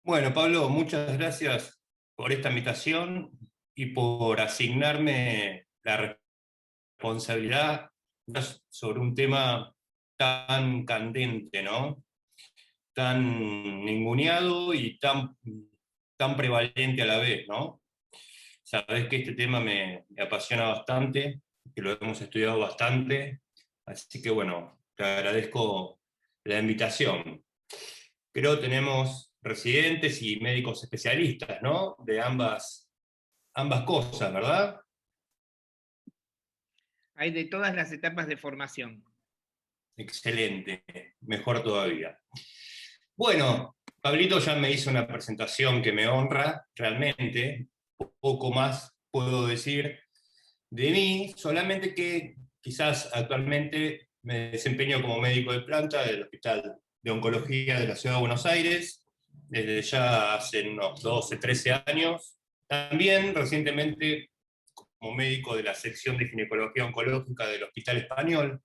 Bueno, Pablo, muchas gracias por esta invitación y por asignarme la responsabilidad sobre un tema tan candente, ¿no? Tan ninguneado y tan prevalente a la vez, ¿no? Sabés que este tema me apasiona bastante, que lo hemos estudiado bastante, así que bueno, te agradezco la invitación. Creo que tenemos residentes y médicos especialistas, ¿no? De ambas cosas, ¿verdad? Hay de todas las etapas de formación. Excelente, mejor todavía. Bueno, Pablito ya me hizo una presentación que me honra, realmente. Poco más puedo decir de mí, solamente que quizás actualmente me desempeño como médico de planta del Hospital de Oncología de la Ciudad de Buenos Aires, desde ya hace unos 12, 13 años. También recientemente como médico de la sección de ginecología oncológica del Hospital Español,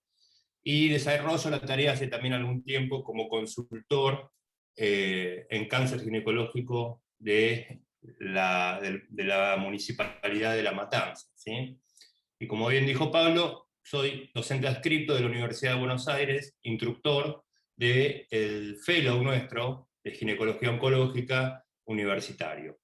y desarrollo la tarea hace también algún tiempo como consultor en cáncer ginecológico de la Municipalidad de La Matanza, ¿sí? Y como bien dijo Pablo, soy docente adscrito de la Universidad de Buenos Aires, instructor del fellow nuestro de ginecología oncológica universitario.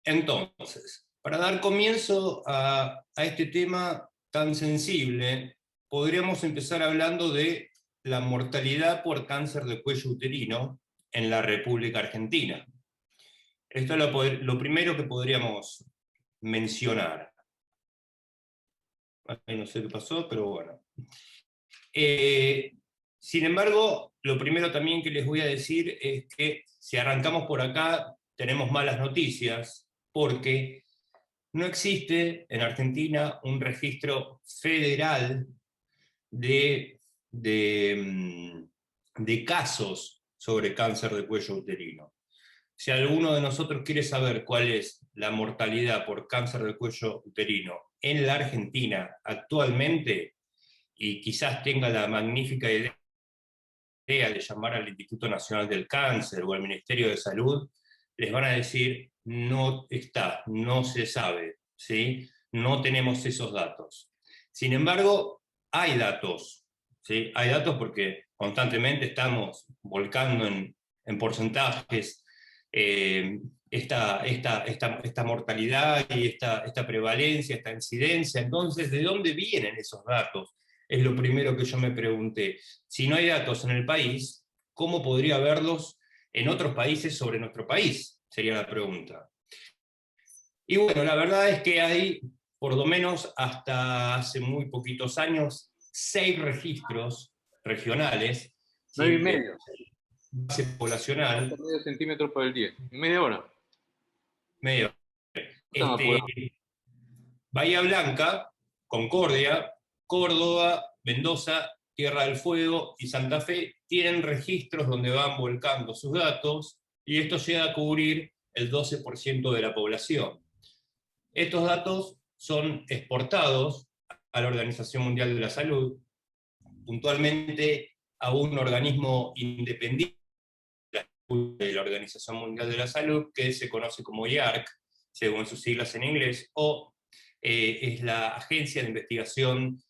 Entonces, para dar comienzo a este tema tan sensible, podríamos empezar hablando de la mortalidad por cáncer de cuello uterino en la República Argentina. Esto es lo primero que podríamos mencionar. Ay, no sé qué pasó, pero bueno. Eh, Sin embargo, lo primero también que les voy a decir es que si arrancamos por acá, tenemos malas noticias, porque no existe en Argentina un registro federal de, de, de casos sobre cáncer de cuello uterino. Si alguno de nosotros quiere saber cuál es la mortalidad por cáncer de cuello uterino en la Argentina actualmente, y quizás tenga la magnífica idea de llamar al Instituto Nacional del Cáncer o al Ministerio de Salud, les van a decir, no está, no se sabe, ¿sí? No tenemos esos datos. Sin embargo, hay datos, ¿sí? Hay datos porque constantemente estamos volcando en porcentajes esta mortalidad y esta prevalencia, esta incidencia. Entonces, ¿de dónde vienen esos datos? Es lo primero que yo me pregunté. Si no hay datos en el país, ¿cómo podría haberlos en otros países sobre nuestro país? Sería la pregunta. Y bueno, la verdad es que hay, por lo menos hasta hace muy poquitos años, 6 registros regionales, Nueve y ¿sí? De medio. base poblacional. Medio centímetro por el 10. En media hora. Medio. Estamos apurados. Bahía Blanca, Concordia, Córdoba, Mendoza, Tierra del Fuego y Santa Fe tienen registros donde van volcando sus datos, y esto llega a cubrir el 12% de la población. Estos datos son exportados a la Organización Mundial de la Salud, puntualmente a un organismo independiente de la Organización Mundial de la Salud, que se conoce como IARC, según sus siglas en inglés, o es la Agencia de Investigación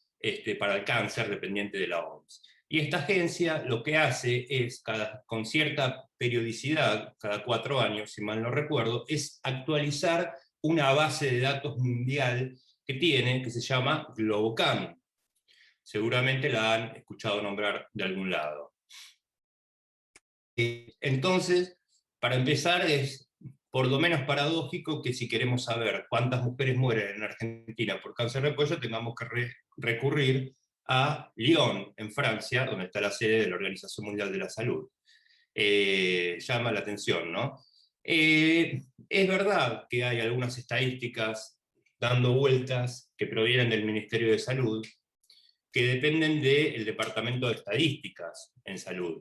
para el Cáncer, dependiente de la OMS. Y esta agencia lo que hace es, con cierta periodicidad, cada 4 años, si mal no recuerdo, es actualizar una base de datos mundial que tiene, que se llama Globocam. Seguramente la han escuchado nombrar de algún lado. Entonces, para empezar, es por lo menos paradójico que si queremos saber cuántas mujeres mueren en Argentina por cáncer de cuello, tengamos que recurrir a Lyon, en Francia, donde está la sede de la Organización Mundial de la Salud. Llama la atención, ¿no? Es verdad que hay algunas estadísticas dando vueltas que provienen del Ministerio de Salud, que dependen del Departamento de Estadísticas en Salud,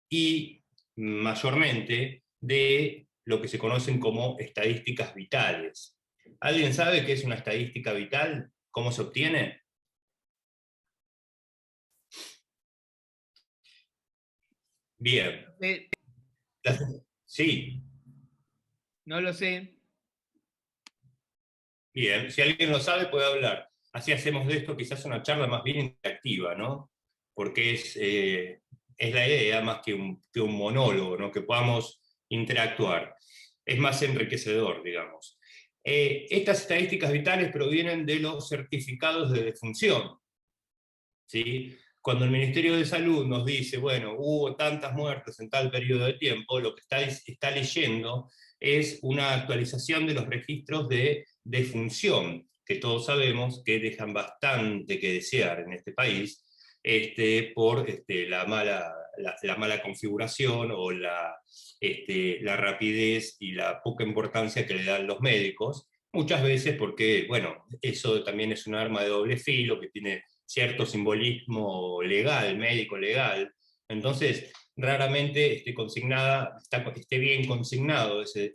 y mayormente de lo que se conocen como estadísticas vitales. ¿Alguien sabe qué es una estadística vital? ¿Cómo se obtiene? Bien. Sí, No lo sé. bien, si alguien lo sabe puede hablar. Así hacemos de esto quizás una charla más bien interactiva, ¿no? Porque es la idea más que un monólogo, ¿no? Que podamos interactuar. Es más enriquecedor, digamos. Estas estadísticas vitales provienen de los certificados de defunción, ¿sí? Cuando el Ministerio de Salud nos dice, bueno, hubo tantas muertes en tal periodo de tiempo, lo que está leyendo es una actualización de los registros de defunción, que todos sabemos que dejan bastante que desear en este país, por la mala configuración o la rapidez y la poca importancia que le dan los médicos, muchas veces porque, bueno, eso también es un arma de doble filo que tiene cierto simbolismo legal, médico legal. Entonces, raramente esté bien consignado ese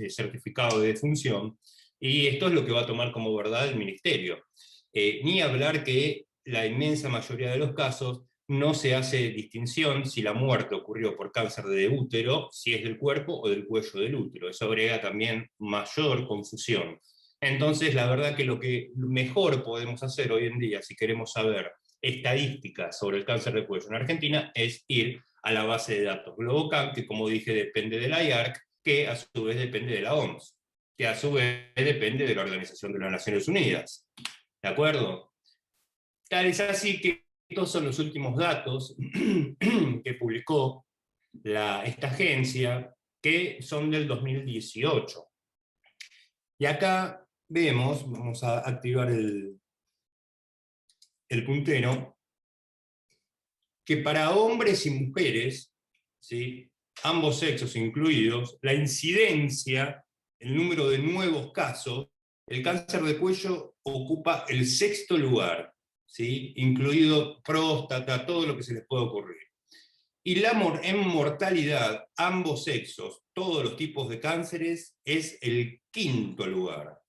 certificado de defunción, y esto es lo que va a tomar como verdad el ministerio. Ni hablar que la inmensa mayoría de los casos no se hace distinción si la muerte ocurrió por cáncer de útero, si es del cuerpo o del cuello del útero. Eso agrega también mayor confusión. Entonces, la verdad que lo que mejor podemos hacer hoy en día, si queremos saber estadísticas sobre el cáncer de cuello en Argentina, es ir a la base de datos Globocam, que como dije depende de la IARC, que a su vez depende de la OMS, que a su vez depende de la Organización de las Naciones Unidas. ¿De acuerdo? Tal es así que estos son los últimos datos que publicó esta agencia, que son del 2018. Y acá vamos a activar el puntero, que para hombres y mujeres, ¿sí?, ambos sexos incluidos, la incidencia, el número de nuevos casos, el cáncer de cuello ocupa el 6º lugar, ¿sí?, incluido próstata, todo lo que se les puede ocurrir. Y en mortalidad, ambos sexos, todos los tipos de cánceres, es el 5º lugar,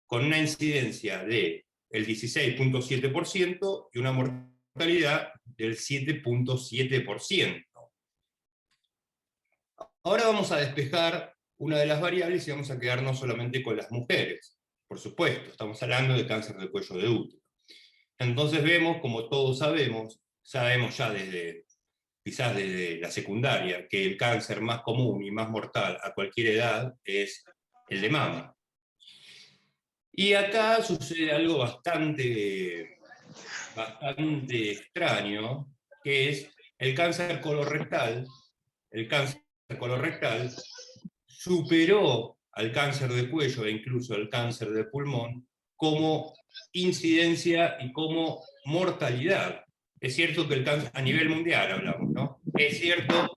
con una incidencia del 16.7% y una mortalidad del 7.7%. Ahora vamos a despejar una de las variables y vamos a quedarnos solamente con las mujeres. Por supuesto, estamos hablando de cáncer de cuello de útero. Entonces vemos, como todos sabemos ya quizás desde la secundaria, que el cáncer más común y más mortal a cualquier edad es el de mama. Y acá sucede algo bastante extraño, que es el cáncer colorectal. El cáncer colorectal superó al cáncer de cuello e incluso al cáncer de pulmón como incidencia y como mortalidad. Es cierto que el cáncer, a nivel mundial hablamos, ¿no? Es cierto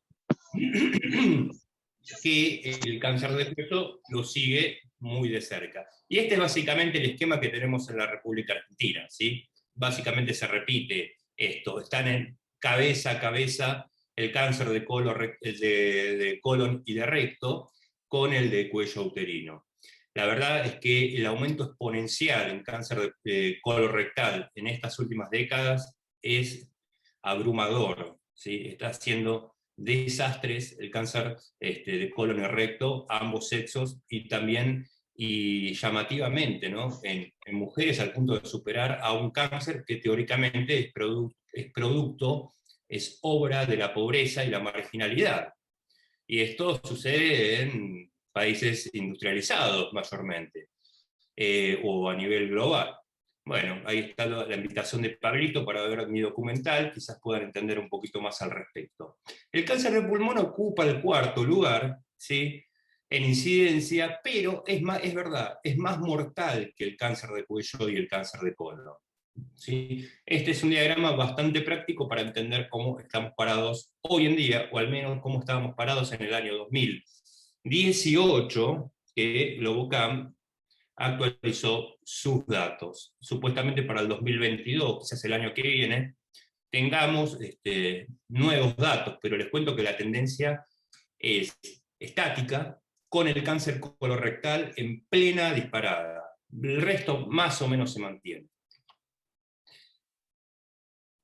que el cáncer de cuello lo sigue muy de cerca. Y este es básicamente el esquema que tenemos en la República Argentina, ¿sí? Básicamente se repite esto, están en cabeza a cabeza el cáncer de colon y de recto con el de cuello uterino. La verdad es que el aumento exponencial en cáncer de colorectal en estas últimas décadas es abrumador, ¿sí? Está haciendo desastres el cáncer de colon y recto, ambos sexos, y también, y llamativamente, ¿no?, en mujeres, al punto de superar a un cáncer que teóricamente es obra de la pobreza y la marginalidad. Y esto sucede en países industrializados mayormente, o a nivel global. Bueno, ahí está la invitación de Pablito para ver mi documental, quizás puedan entender un poquito más al respecto. El cáncer de pulmón ocupa el 4º lugar, ¿sí?, en incidencia, pero es verdad, es más mortal que el cáncer de cuello y el cáncer de colon, ¿sí? Este es un diagrama bastante práctico para entender cómo estamos parados hoy en día, o al menos cómo estábamos parados en el año 2018, que Globocam actualizó sus datos. Supuestamente para el 2022, quizás el año que viene, tengamos nuevos datos, pero les cuento que la tendencia es estática, con el cáncer colorectal en plena disparada. El resto más o menos se mantiene.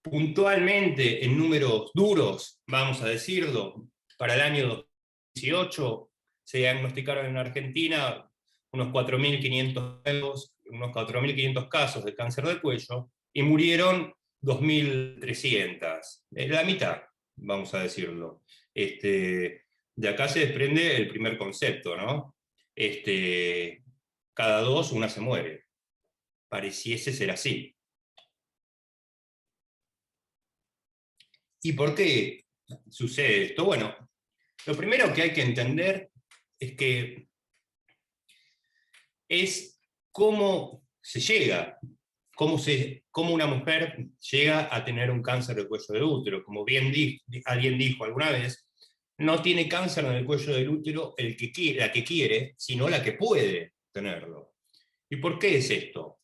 Puntualmente, en números duros, vamos a decirlo, para el año 2018 se diagnosticaron en Argentina unos 4.500 casos de cáncer de cuello y murieron 2.300, la mitad, vamos a decirlo. De acá se desprende el primer concepto, ¿no? Cada 2, una se muere. Pareciese ser así. ¿Y por qué sucede esto? Bueno, lo primero que hay que entender es que es cómo se llega, cómo una mujer llega a tener un cáncer de cuello del útero. Como bien alguien dijo alguna vez, no tiene cáncer en el cuello del útero la que quiere, sino la que puede tenerlo. ¿Y por qué es esto?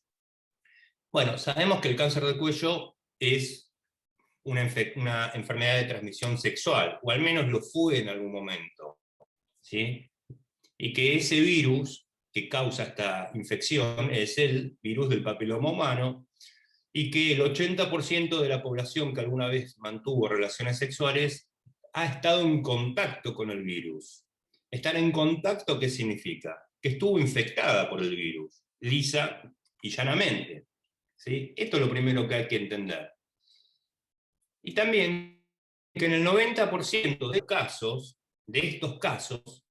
Bueno, sabemos que el cáncer de cuello es una enfermedad de transmisión sexual, o al menos lo fue en algún momento, ¿sí? Y que ese virus que causa esta infección es el virus del papiloma humano, y que el 80% de la población que alguna vez mantuvo relaciones sexuales ha estado en contacto con el virus. Estar en contacto, ¿qué significa? Que estuvo infectada por el virus, lisa y llanamente, ¿sí? Esto es lo primero que hay que entender. Y también que en el 90% de estos casos,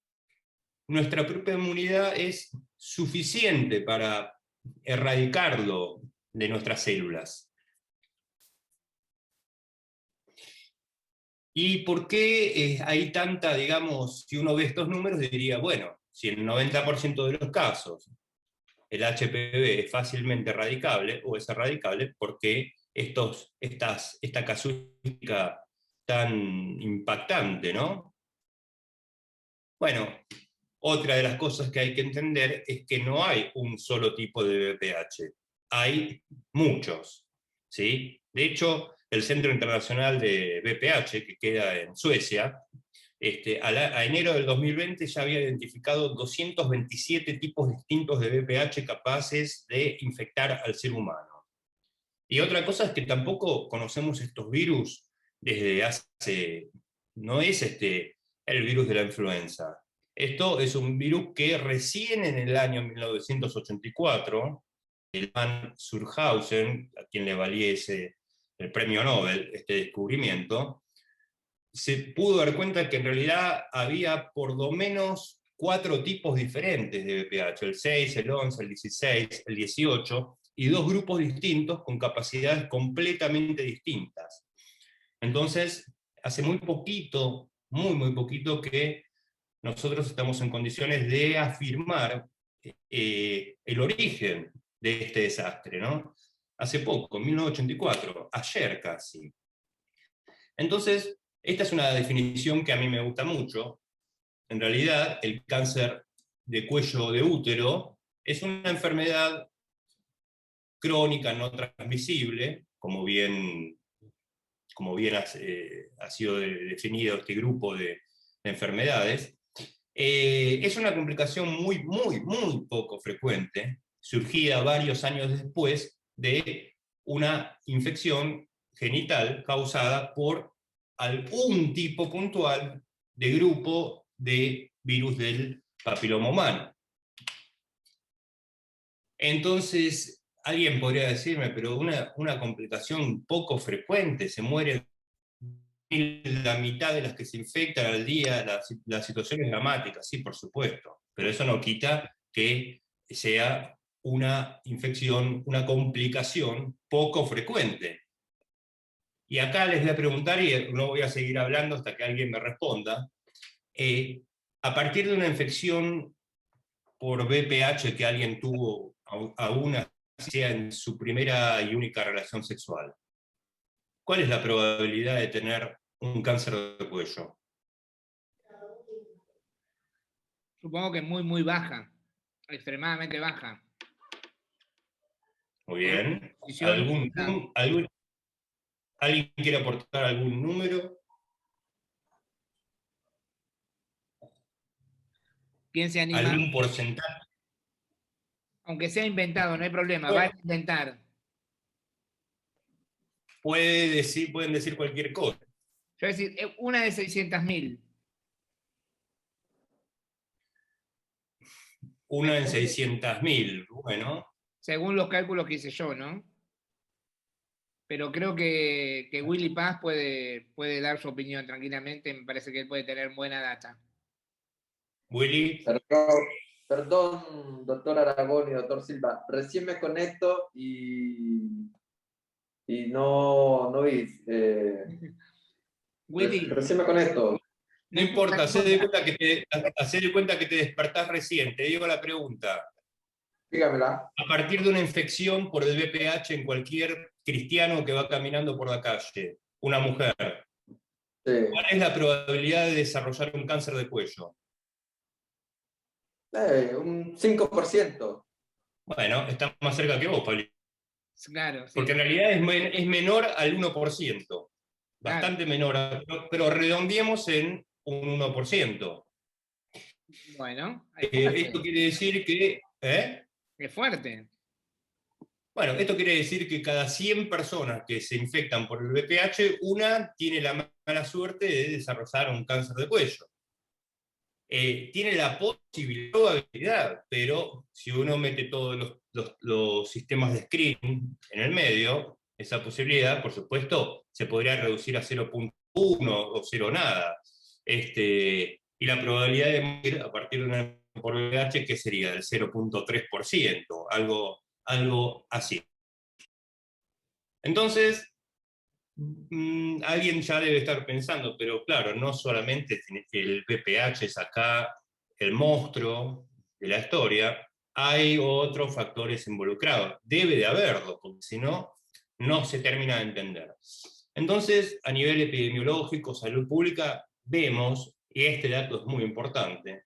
nuestra propia inmunidad es suficiente para erradicarlo de nuestras células. ¿Y por qué hay tanta, digamos, si uno ve estos números, diría, bueno, si en el 90% de los casos el HPV es fácilmente erradicable, o es erradicable, ¿por qué esta casuística tan impactante, ¿no? Bueno, otra de las cosas que hay que entender es que no hay un solo tipo de VPH, hay muchos, ¿sí? De hecho, el Centro Internacional de VPH, que queda en Suecia, a enero del 2020 ya había identificado 227 tipos distintos de VPH capaces de infectar al ser humano. Y otra cosa es que tampoco conocemos estos virus desde hace... No es el virus de la influenza. Esto es un virus que recién en el año 1984, el man Surhausen, a quien le valiese el premio Nobel este descubrimiento, se pudo dar cuenta que en realidad había por lo menos 4 tipos diferentes de VPH, el 6, el 11, el 16, el 18, y 2 grupos distintos con capacidades completamente distintas. Entonces, hace muy poquito, muy poquito, que nosotros estamos en condiciones de afirmar el origen de este desastre, ¿no? Hace poco, en 1984, ayer casi. Entonces, esta es una definición que a mí me gusta mucho. En realidad, el cáncer de cuello de útero es una enfermedad crónica no transmisible, como bien ha sido definido este grupo de enfermedades. Es una complicación muy poco frecuente, surgida varios años después de una infección genital causada por algún tipo puntual de grupo de virus del papiloma humano. Entonces, alguien podría decirme, pero una complicación poco frecuente, se mueren la mitad de las que se infectan al día, la situación es dramática, sí, por supuesto, pero eso no quita que sea una infección, una complicación poco frecuente. Y acá les voy a preguntar, y no voy a seguir hablando hasta que alguien me responda, a partir de una infección por VPH que alguien tuvo aún sea en su primera y única relación sexual, ¿cuál es la probabilidad de tener un cáncer de cuello? Supongo que muy baja, extremadamente baja. Muy bien. Posición, ¿Alguien quiere aportar algún número? ¿Quién se anima? ¿Algún porcentaje? Aunque sea inventado, no hay problema, va a intentar. Pueden decir cualquier cosa. Yo voy a decir, una de 600.000. una en 600.000. Bueno, Según los cálculos que hice yo, ¿no? Pero creo que Willy Paz puede dar su opinión tranquilamente. Me parece que él puede tener buena data. Willy, Perdón, doctor Aragón y doctor Silva. Recién me conecto y no vi. Willy, Recién me conecto. no importa, hacé de cuenta que te despertás recién. Te digo la pregunta. Dígamela. A partir de una infección por el VPH en cualquier cristiano que va caminando por la calle, una mujer, Sí. ¿cuál es la probabilidad de desarrollar un cáncer de cuello? Un 5%. Bueno, está más cerca que vos, Pablo. claro, sí. Porque en realidad es menor al 1%. Bastante menor, pero redondeemos en un 1%. Bueno, es Esto quiere decir que... es fuerte. Bueno, esto quiere decir que cada 100 personas que se infectan por el VPH, una tiene la mala suerte de desarrollar un cáncer de cuello. Tiene la probabilidad, pero si uno mete todos los sistemas de screening en el medio, esa posibilidad, por supuesto, se podría reducir a 0.1 o 0 nada. Y la probabilidad de morir a partir de una por VPH, ¿qué sería? Del 0.3%, algo así. Entonces, alguien ya debe estar pensando, pero claro, no solamente el VPH es acá el monstruo de la historia, hay otros factores involucrados. Debe de haberlo, porque si no, no se termina de entender. Entonces, a nivel epidemiológico, salud pública, vemos, y este dato es muy importante,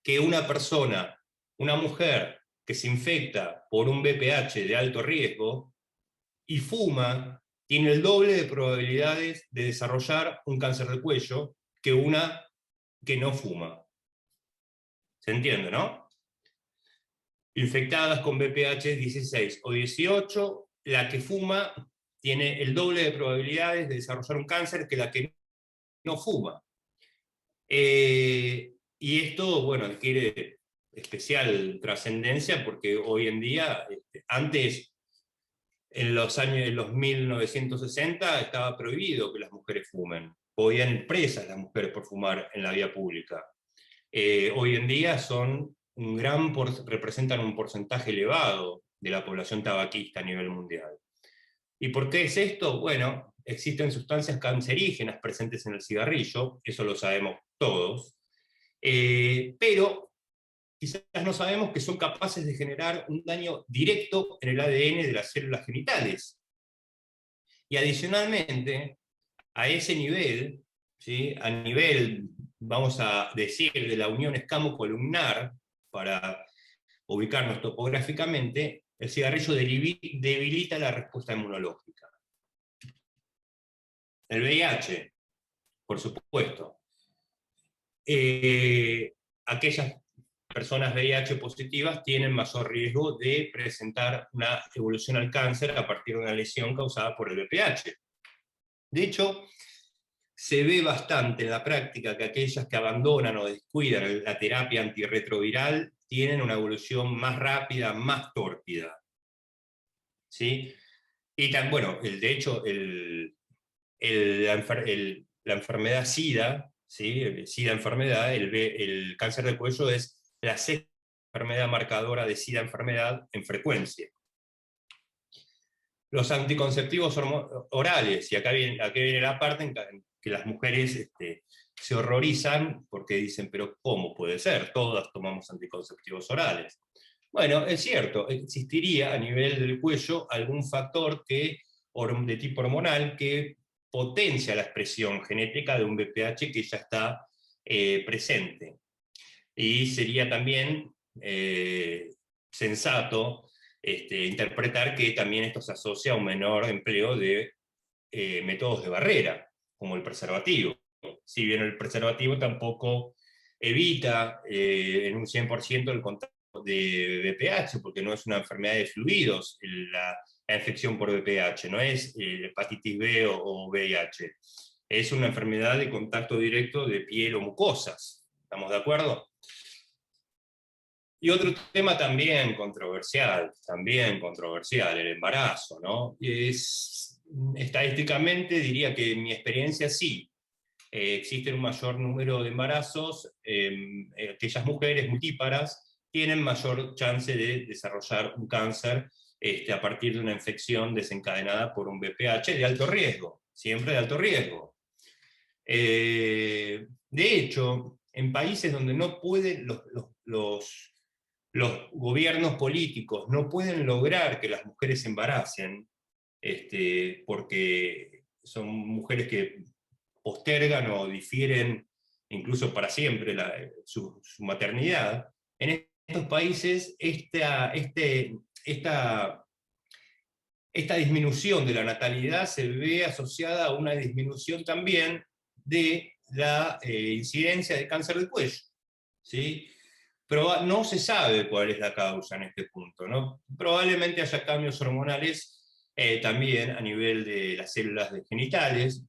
que una persona, una mujer que se infecta por un VPH de alto riesgo y fuma, tiene el doble de probabilidades de desarrollar un cáncer de cuello que una que no fuma. ¿Se entiende, no? Infectadas con VPH 16 o 18, la que fuma tiene el doble de probabilidades de desarrollar un cáncer que la que no fuma. Y esto, bueno, adquiere especial trascendencia porque hoy en día, antes, en los años de los 1960, estaba prohibido que las mujeres fumen. Podían ir presas las mujeres por fumar en la vía pública. Hoy en día representan un porcentaje elevado de la población tabaquista a nivel mundial. ¿Y por qué es esto? Bueno, existen sustancias cancerígenas presentes en el cigarrillo, eso lo sabemos todos, pero quizás no sabemos que son capaces de generar un daño directo en el ADN de las células genitales. Y adicionalmente, a ese nivel, ¿sí? A nivel, vamos a decir, de la unión escamo-columnar, para ubicarnos topográficamente, el cigarrillo debilita la respuesta inmunológica. El VIH, por supuesto. Aquellas personas VIH positivas tienen mayor riesgo de presentar una evolución al cáncer a partir de una lesión causada por el VPH. De hecho, se ve bastante en la práctica que aquellas que abandonan o descuidan la terapia antirretroviral tienen una evolución más rápida, más tórpida. ¿Sí? Y bueno, de hecho, la enfermedad SIDA, ¿sí? El SIDA enfermedad, el cáncer de cuello es la sexta enfermedad marcadora de SIDA enfermedad en frecuencia. Los anticonceptivos orales, y acá viene la parte en que las mujeres se horrorizan porque dicen, pero ¿cómo puede ser? Todas tomamos anticonceptivos orales. Bueno, es cierto, existiría a nivel del cuello algún factor de tipo hormonal que potencia la expresión genética de un VPH que ya está presente. Y sería también sensato interpretar que también esto se asocia a un menor empleo de métodos de barrera, como el preservativo. Si bien el preservativo tampoco evita en un 100% el contacto de VPH, porque no es una enfermedad de fluidos la infección por VPH, no es hepatitis B o VIH. Es una enfermedad de contacto directo de piel o mucosas. ¿Estamos de acuerdo? Y otro tema también controversial, el embarazo, ¿no? Estadísticamente diría que en mi experiencia sí, existe un mayor número de embarazos, aquellas mujeres multíparas tienen mayor chance de desarrollar un cáncer a partir de una infección desencadenada por un VPH de alto riesgo, siempre de alto riesgo. De hecho, en países donde no pueden los gobiernos políticos no pueden lograr que las mujeres se embaracen, porque son mujeres que postergan o difieren incluso para siempre su maternidad, en estos países esta disminución de la natalidad se ve asociada a una disminución también de la incidencia de cáncer de cuello, ¿sí? Pero no se sabe cuál es la causa en este punto, ¿no? Probablemente haya cambios hormonales también a nivel de las células genitales,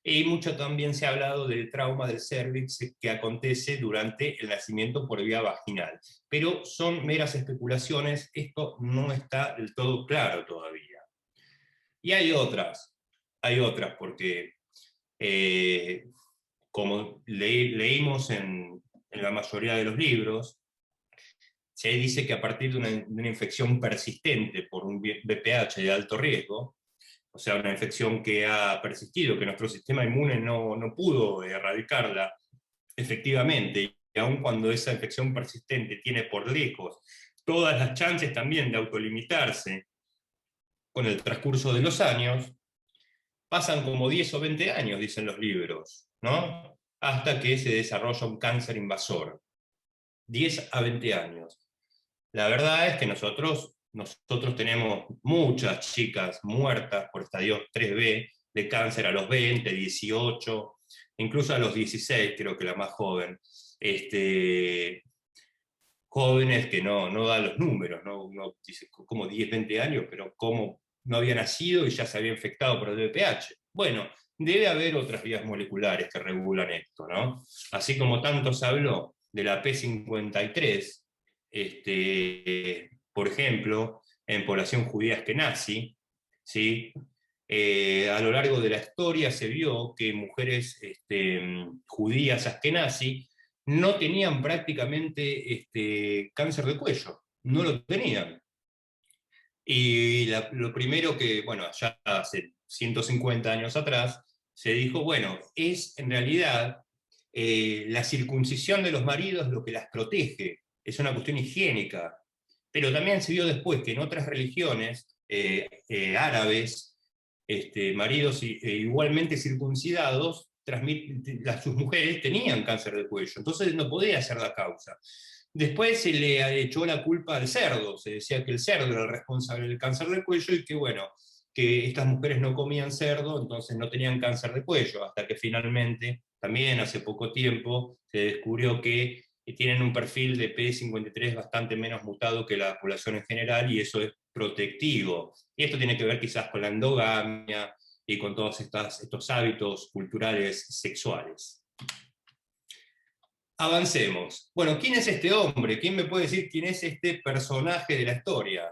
y mucho también se ha hablado del trauma del cérvix que acontece durante el nacimiento por vía vaginal. Pero son meras especulaciones, esto no está del todo claro todavía. Y hay otras, porque como leímos en la mayoría de los libros, se dice que a partir de una infección persistente por un VPH de alto riesgo, o sea, una infección que ha persistido, que nuestro sistema inmune no pudo erradicarla efectivamente, y aun cuando esa infección persistente tiene por lejos todas las chances también de autolimitarse con el transcurso de los años, pasan como 10 o 20 años, dicen los libros, ¿no? Hasta que se desarrolla un cáncer invasor. 10 a 20 años. La verdad es que nosotros tenemos muchas chicas muertas por estadio 3B de cáncer a los 20, 18, incluso a los 16, creo que la más joven. Jóvenes que no dan los números, ¿no? Uno dice como 10, 20 años, pero cómo no había nacido y ya se había infectado por el VPH. Bueno, debe haber otras vías moleculares que regulan esto, ¿no? Así como tanto se habló de la P53, por ejemplo, en población judía askenazi, ¿sí? A lo largo de la historia se vio que mujeres judías askenazi no tenían prácticamente cáncer de cuello, no lo tenían. Y lo primero que, bueno, ya hace 150 años atrás, se dijo, bueno, es en realidad la circuncisión de los maridos lo que las protege, es una cuestión higiénica. Pero también se vio después que en otras religiones árabes, maridos igualmente circuncidados, sus mujeres tenían cáncer de cuello, entonces no podía ser la causa. Después se le echó la culpa al cerdo, se decía que el cerdo era el responsable del cáncer de cuello y que bueno, que estas mujeres no comían cerdo, entonces no tenían cáncer de cuello, hasta que finalmente, también hace poco tiempo, se descubrió que tienen un perfil de P53 bastante menos mutado que la población en general, y eso es protectivo. Y esto tiene que ver quizás con la endogamia y con todos estos hábitos culturales sexuales. Avancemos. Bueno, ¿quién es este hombre? ¿Quién me puede decir quién es este personaje de la historia?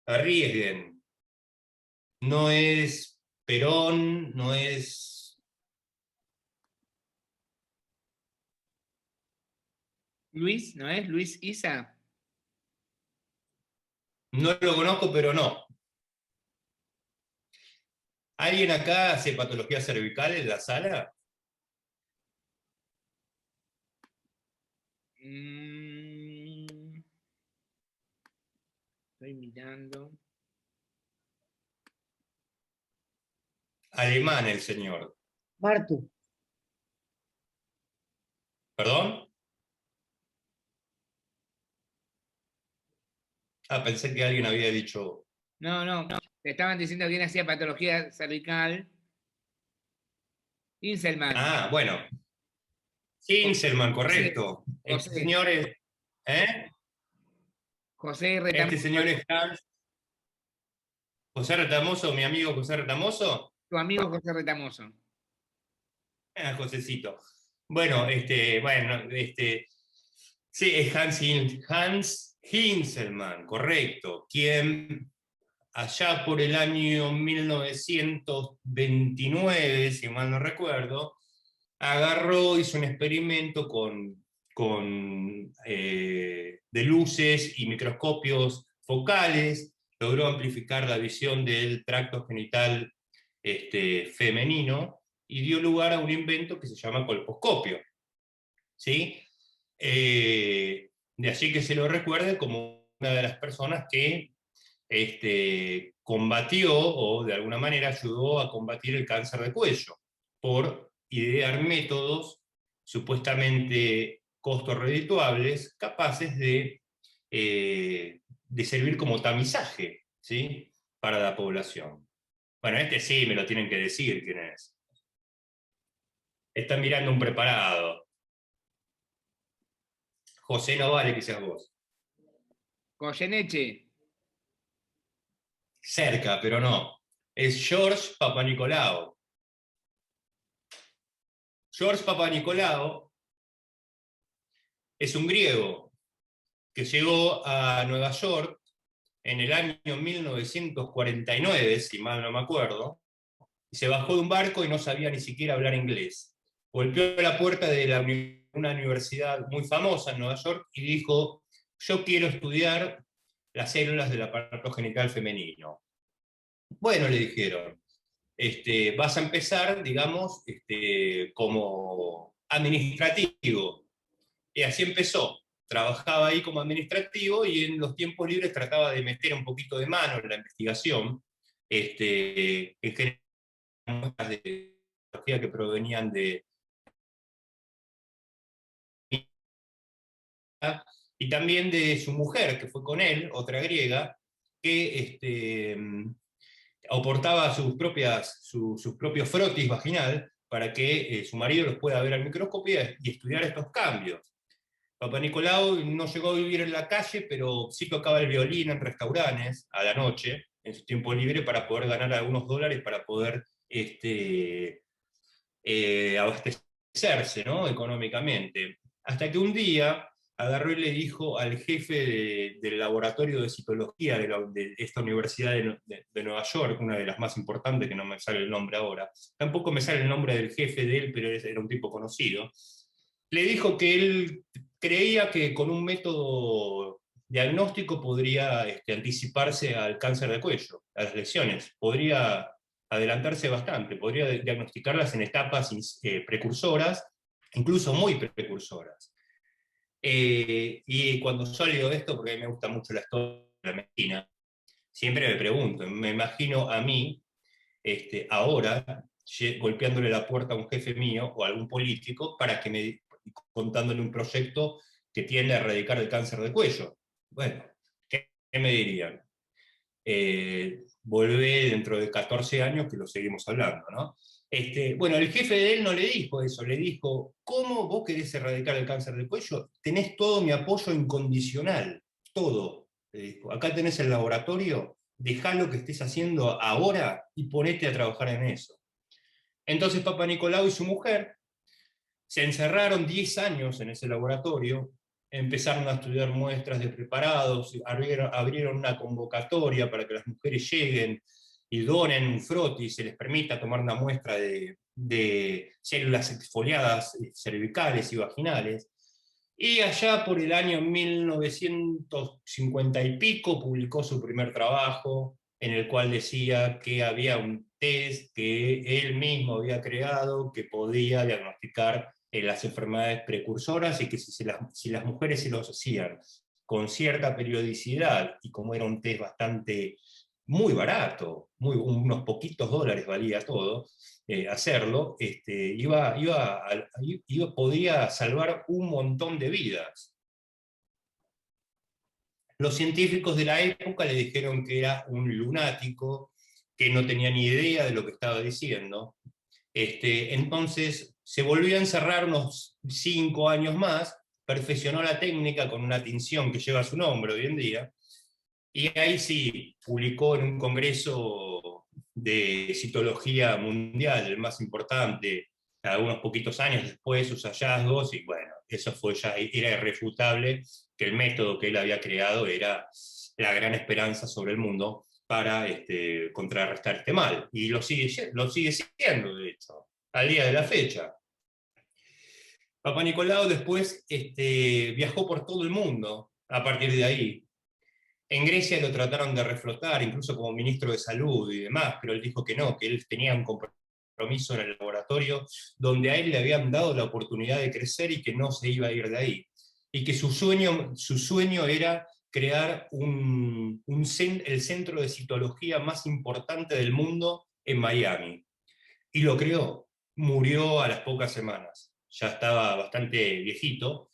Arriesguen. No es Perón, no es... Luis, ¿no es? Luis Isa. No lo conozco, pero no. ¿Alguien acá hace patología cervical en la sala? Estoy mirando. Alemán el señor. Martu. ¿Perdón? Ah, pensé que alguien había dicho... No. Te estaban diciendo quién hacía patología cervical. Inselman. Ah, bueno. Inselman, correcto. Este José. señor es... ¿Eh? José Retamoso. Este señor es José Retamoso, mi amigo José Retamoso. Tu amigo José Retamoso. Josecito. Bueno, Sí, es Hans Hinselmann, correcto, quien allá por el año 1929, si mal no recuerdo, hizo un experimento de luces y microscopios focales, logró amplificar la visión del tracto genital femenino y dio lugar a un invento que se llama colposcopio. ¿Sí? De allí que se lo recuerde como una de las personas que combatió o de alguna manera ayudó a combatir el cáncer de cuello por idear métodos supuestamente costos redituables capaces de servir como tamizaje, ¿sí? Para la población. Bueno, sí me lo tienen que decir quién es. Están mirando un preparado. José, no vale que seas vos. Goyeneche. Cerca, pero no. Es George Papanicolaou. George Papanicolaou es un griego que llegó a Nueva York en el año 1949, si mal no me acuerdo, y se bajó de un barco y no sabía ni siquiera hablar inglés. Golpeó la puerta de una universidad muy famosa en Nueva York y dijo: yo quiero estudiar las células del aparato genital femenino. Bueno, le dijeron, vas a empezar, digamos, como administrativo. Y así empezó. Trabajaba ahí como administrativo y en los tiempos libres trataba de meter un poquito de mano en la investigación, en general muestras de tecnología que provenían de... y también de su mujer, que fue con él, otra griega, que aportaba sus propios frotis vaginal para que su marido los pueda ver al microscopio y estudiar estos cambios. Papanicolaou no llegó a vivir en la calle, pero sí tocaba el violín en restaurantes a la noche, en su tiempo libre, para poder ganar algunos dólares, para poder abastecerse, ¿no? Económicamente. Hasta que un día agarró y le dijo al jefe del laboratorio de citología de esta universidad de Nueva York, una de las más importantes, que no me sale el nombre ahora, tampoco me sale el nombre del jefe de él, pero era un tipo conocido, le dijo que él creía que con un método diagnóstico podría anticiparse al cáncer de cuello, a las lesiones, podría adelantarse bastante, podría diagnosticarlas en etapas precursoras, incluso muy precursoras. Y cuando salió esto, porque a mí me gusta mucho la historia de la medicina, siempre me pregunto, me imagino a mí, ahora, golpeándole la puerta a un jefe mío o a algún político para que contándole un proyecto que tiende a erradicar el cáncer de cuello. Bueno, ¿qué me dirían? Volvé dentro de 14 años que lo seguimos hablando, ¿no? Bueno, el jefe de él no le dijo eso, le dijo: ¿cómo vos querés erradicar el cáncer de cuello? Tenés todo mi apoyo incondicional, todo. Le dijo: acá tenés el laboratorio, dejá lo que estés haciendo ahora y ponete a trabajar en eso. Entonces Papanicolaou y su mujer se encerraron 10 años en ese laboratorio, empezaron a estudiar muestras de preparados, abrieron una convocatoria para que las mujeres lleguen y donen un frotis, se les permita tomar una muestra de células exfoliadas cervicales y vaginales. Y allá por el año 1950 y pico publicó su primer trabajo, en el cual decía que había un test que él mismo había creado que podía diagnosticar las enfermedades precursoras, y que si las mujeres se los hacían con cierta periodicidad, y como era un test muy barato, unos poquitos dólares valía todo, hacerlo, podía salvar un montón de vidas. Los científicos de la época le dijeron que era un lunático, que no tenía ni idea de lo que estaba diciendo. Entonces se volvió a encerrar unos 5 años más, perfeccionó la técnica con una tinción que lleva su nombre hoy en día, y ahí sí publicó en un congreso de citología mundial, el más importante, algunos poquitos años después, sus hallazgos, y bueno, eso fue ya, era irrefutable que el método que él había creado era la gran esperanza sobre el mundo para contrarrestar este mal. Y lo sigue siendo, de hecho, al día de la fecha. Papa Nicolau después viajó por todo el mundo a partir de ahí. En Grecia lo trataron de reflotar, incluso como ministro de salud y demás, pero él dijo que no, que él tenía un compromiso en el laboratorio donde a él le habían dado la oportunidad de crecer y que no se iba a ir de ahí. Y que su sueño era crear el centro de citología más importante del mundo en Miami. Y lo creó. Murió a las pocas semanas. Ya estaba bastante viejito,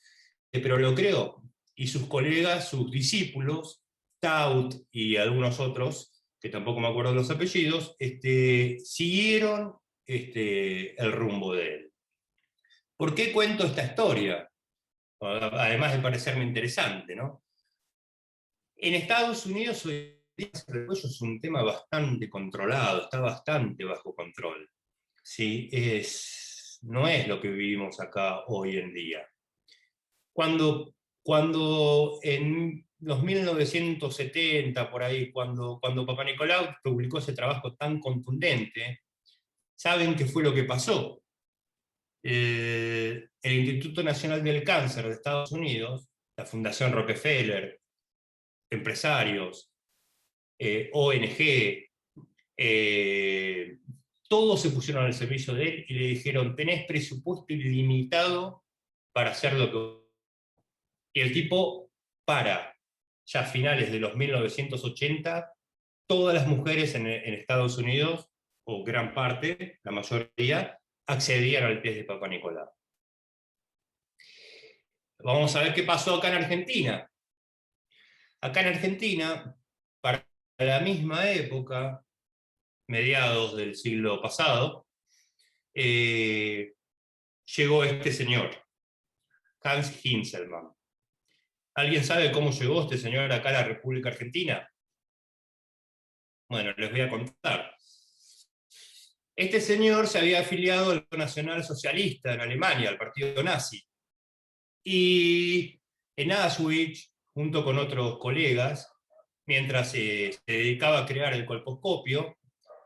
pero lo creó. Y sus colegas, sus discípulos, Taut y algunos otros, que tampoco me acuerdo los apellidos, siguieron el rumbo de él. ¿Por qué cuento esta historia? Además de parecerme interesante, ¿no? En Estados Unidos hoy día el cuello es un tema bastante controlado, está bastante bajo control. ¿Sí? No es lo que vivimos acá hoy en día. Cuando en los 1970, por ahí, cuando Papa Nicolau publicó ese trabajo tan contundente, ¿saben qué fue lo que pasó? El Instituto Nacional del Cáncer de Estados Unidos, la Fundación Rockefeller, empresarios, ONG, todos se pusieron al servicio de él y le dijeron: tenés presupuesto ilimitado para hacer lo que... Y el tipo, ya a finales de los 1980, todas las mujeres en Estados Unidos, o gran parte, la mayoría, accedían al test de Papa Nicolau. Vamos a ver qué pasó acá en Argentina. Acá en Argentina, para la misma época, mediados del siglo pasado, llegó este señor, Hans Hinselmann. ¿Alguien sabe cómo llegó este señor acá a la República Argentina? Bueno, les voy a contar. Este señor se había afiliado al Nacional Socialista en Alemania, al partido nazi. Y en Auschwitz, junto con otros colegas, mientras se dedicaba a crear el colposcopio,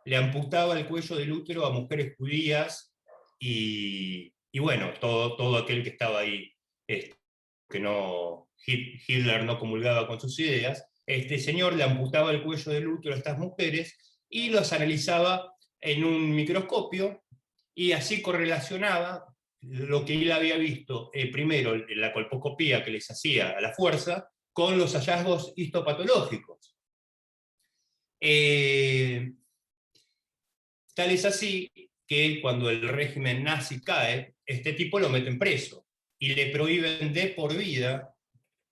le amputaba el cuello del útero a mujeres judías y bueno, todo aquel que estaba ahí, que no, Hitler no comulgaba con sus ideas. Este señor le amputaba el cuello del útero a estas mujeres y los analizaba en un microscopio, y así correlacionaba lo que él había visto primero en la colposcopía que les hacía a la fuerza con los hallazgos histopatológicos. Tal es así que cuando el régimen nazi cae, este tipo lo meten preso y le prohíben de por vida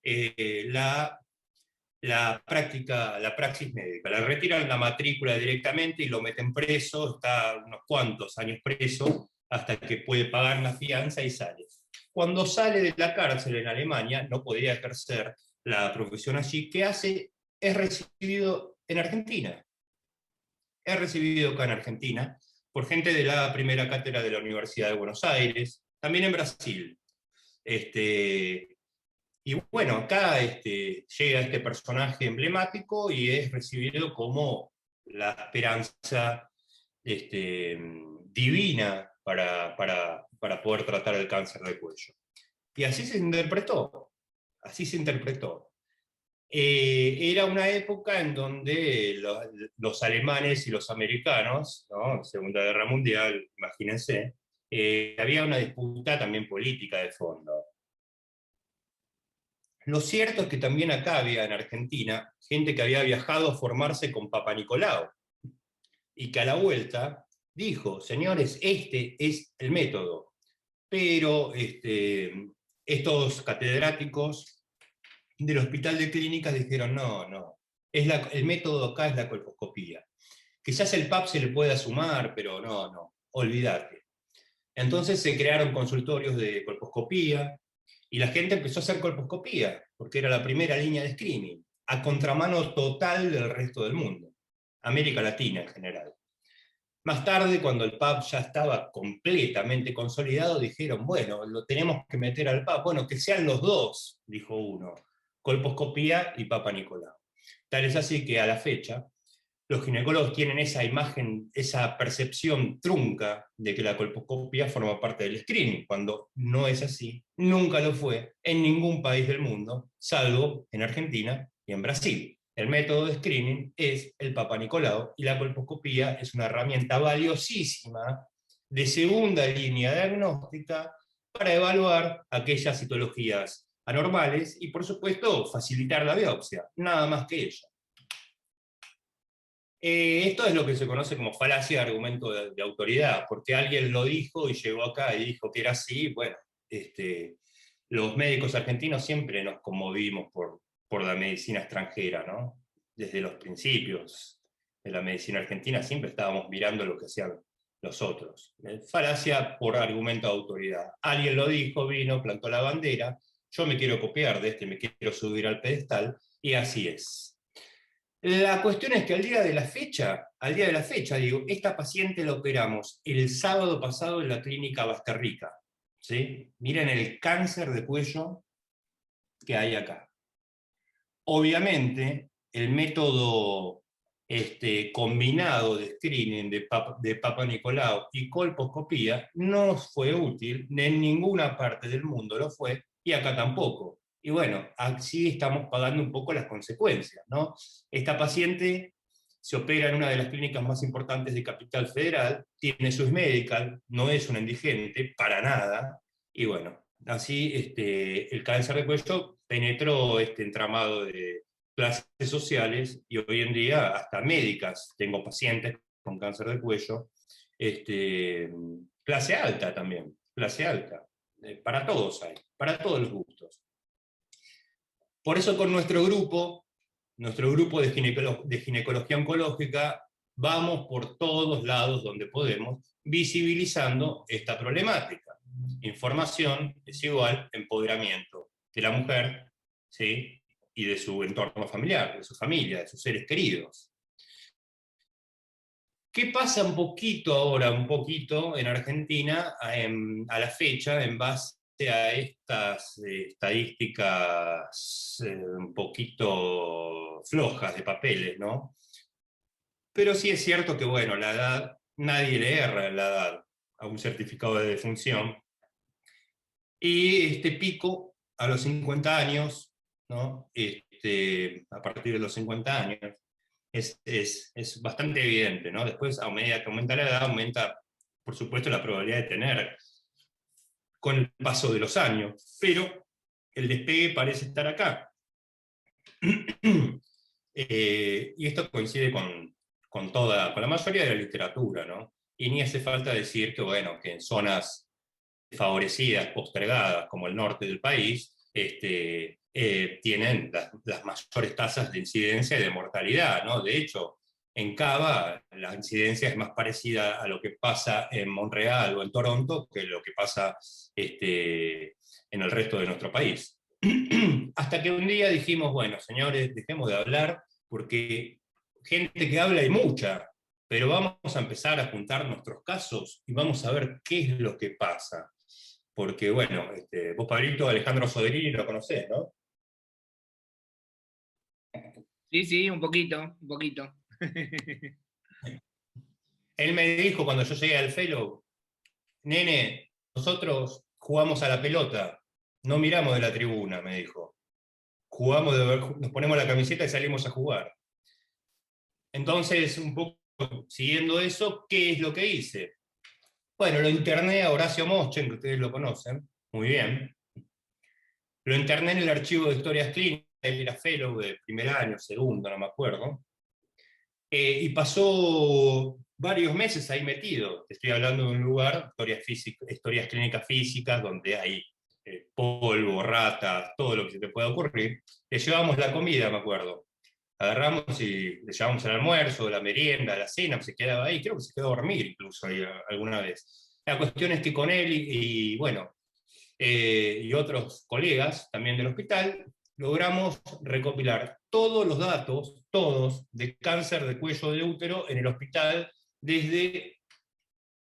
la praxis médica. Le retiran la matrícula directamente y lo meten preso, está unos cuantos años preso, hasta que puede pagar la fianza y sale. Cuando sale de la cárcel en Alemania, no podía ejercer la profesión allí. ¿Qué hace? Es recibido en Argentina. Es recibido acá en Argentina por gente de la primera cátedra de la Universidad de Buenos Aires, también en Brasil. Y bueno, acá llega este personaje emblemático y es recibido como la esperanza divina para poder tratar el cáncer de cuello. Y así se interpretó, así se interpretó. Era una época en donde los alemanes y los americanos, ¿no? Segunda Guerra Mundial, imagínense, había una disputa también política de fondo. Lo cierto es que también acá había en Argentina gente que había viajado a formarse con Papa Nicolau, y que a la vuelta dijo: señores, este es el método. Pero estos catedráticos del Hospital de Clínicas dijeron: no, el método acá es la colposcopía. Quizás el PAP se le pueda sumar, pero no, olvídate. Entonces se crearon consultorios de colposcopía, y la gente empezó a hacer colposcopía, porque era la primera línea de screening, a contramano total del resto del mundo, América Latina en general. Más tarde, cuando el PAP ya estaba completamente consolidado, dijeron, bueno, lo tenemos que meter al PAP. Bueno, que sean los dos, dijo uno, colposcopía y Papa Nicolau. Tal es así que a la fecha, los ginecólogos tienen esa imagen, esa percepción trunca de que la colposcopía forma parte del screening, cuando no es así, nunca lo fue en ningún país del mundo, salvo en Argentina y en Brasil. El método de screening es el Papa Nicolau y la colposcopía es una herramienta valiosísima de segunda línea diagnóstica para evaluar aquellas citologías anormales y, por supuesto, facilitar la biopsia, nada más que ello. Esto es lo que se conoce como falacia de argumento de autoridad, porque alguien lo dijo y llegó acá y dijo que era así. Bueno, los médicos argentinos siempre nos conmovimos por la medicina extranjera, ¿no? Desde los principios de la medicina argentina siempre estábamos mirando lo que hacían los otros. Falacia por argumento de autoridad. Alguien lo dijo, vino, plantó la bandera, yo me quiero copiar de me quiero subir al pedestal, y así es. La cuestión es que al día de la fecha, digo, esta paciente la operamos el sábado pasado en la clínica Basterrica, ¿sí? Miren el cáncer de cuello que hay acá. Obviamente, el método combinado de screening de Papa Nicolau y colposcopía no fue útil, en ninguna parte del mundo lo fue, y acá tampoco. Y bueno, así estamos pagando un poco las consecuencias, ¿no? Esta paciente se opera en una de las clínicas más importantes de Capital Federal, tiene Swiss Medical, no es una indigente, para nada, y bueno, así el cáncer de cuello penetró este entramado de clases sociales, y hoy en día hasta médicas, tengo pacientes con cáncer de cuello, clase alta también, clase alta, para todos hay, para todos los gustos. Por eso con nuestro grupo de ginecología oncológica, vamos por todos lados donde podemos, visibilizando esta problemática. Información es igual empoderamiento de la mujer, ¿sí? Y de su entorno familiar, de su familia, de sus seres queridos. ¿Qué pasa un poquito en Argentina a la fecha en base a estas estadísticas un poquito flojas de papeles, ¿no? Pero sí es cierto que, bueno, la edad, nadie le erra la edad a un certificado de defunción, y este pico a los 50 años, ¿no? A partir de los 50 años, es bastante evidente, ¿no? Después, a medida que aumenta la edad, aumenta, por supuesto, la probabilidad de tener con el paso de los años, pero el despegue parece estar acá. Y esto coincide con la mayoría de la literatura, ¿no? Y ni hace falta decir que, bueno, que en zonas favorecidas, postergadas, como el norte del país, tienen las mayores tasas de incidencia y de mortalidad, ¿no? De hecho, en Cava la incidencia es más parecida a lo que pasa en Montreal o en Toronto que lo que pasa en el resto de nuestro país. Hasta que un día dijimos, bueno, señores, dejemos de hablar, porque gente que habla hay mucha, pero vamos a empezar a juntar nuestros casos y vamos a ver qué es lo que pasa. Porque, bueno, vos, Pablito, Alejandro Soderini lo conocés, ¿no? Sí, un poquito. Él me dijo cuando yo llegué al Fellow, nene, nosotros jugamos a la pelota, no miramos de la tribuna, me dijo. Nos ponemos la camiseta y salimos a jugar. Entonces, un poco siguiendo eso, ¿qué es lo que hice? Bueno, lo interné a Horacio Moschen, que ustedes lo conocen muy bien. Lo interné en el archivo de historias clínicas, él era fellow de primer año, segundo, no me acuerdo. Y pasó varios meses ahí metido. Estoy hablando de un lugar, historias clínicas físicas, donde hay polvo, ratas, todo lo que se te pueda ocurrir. Le llevamos la comida, me acuerdo. Agarramos y le llevamos el almuerzo, la merienda, la cena, se quedaba ahí, creo que se quedó a dormir incluso ahí alguna vez. La cuestión es que con él y bueno, y otros colegas también del hospital, logramos recopilar todos los datos, todos, de cáncer de cuello de útero en el hospital desde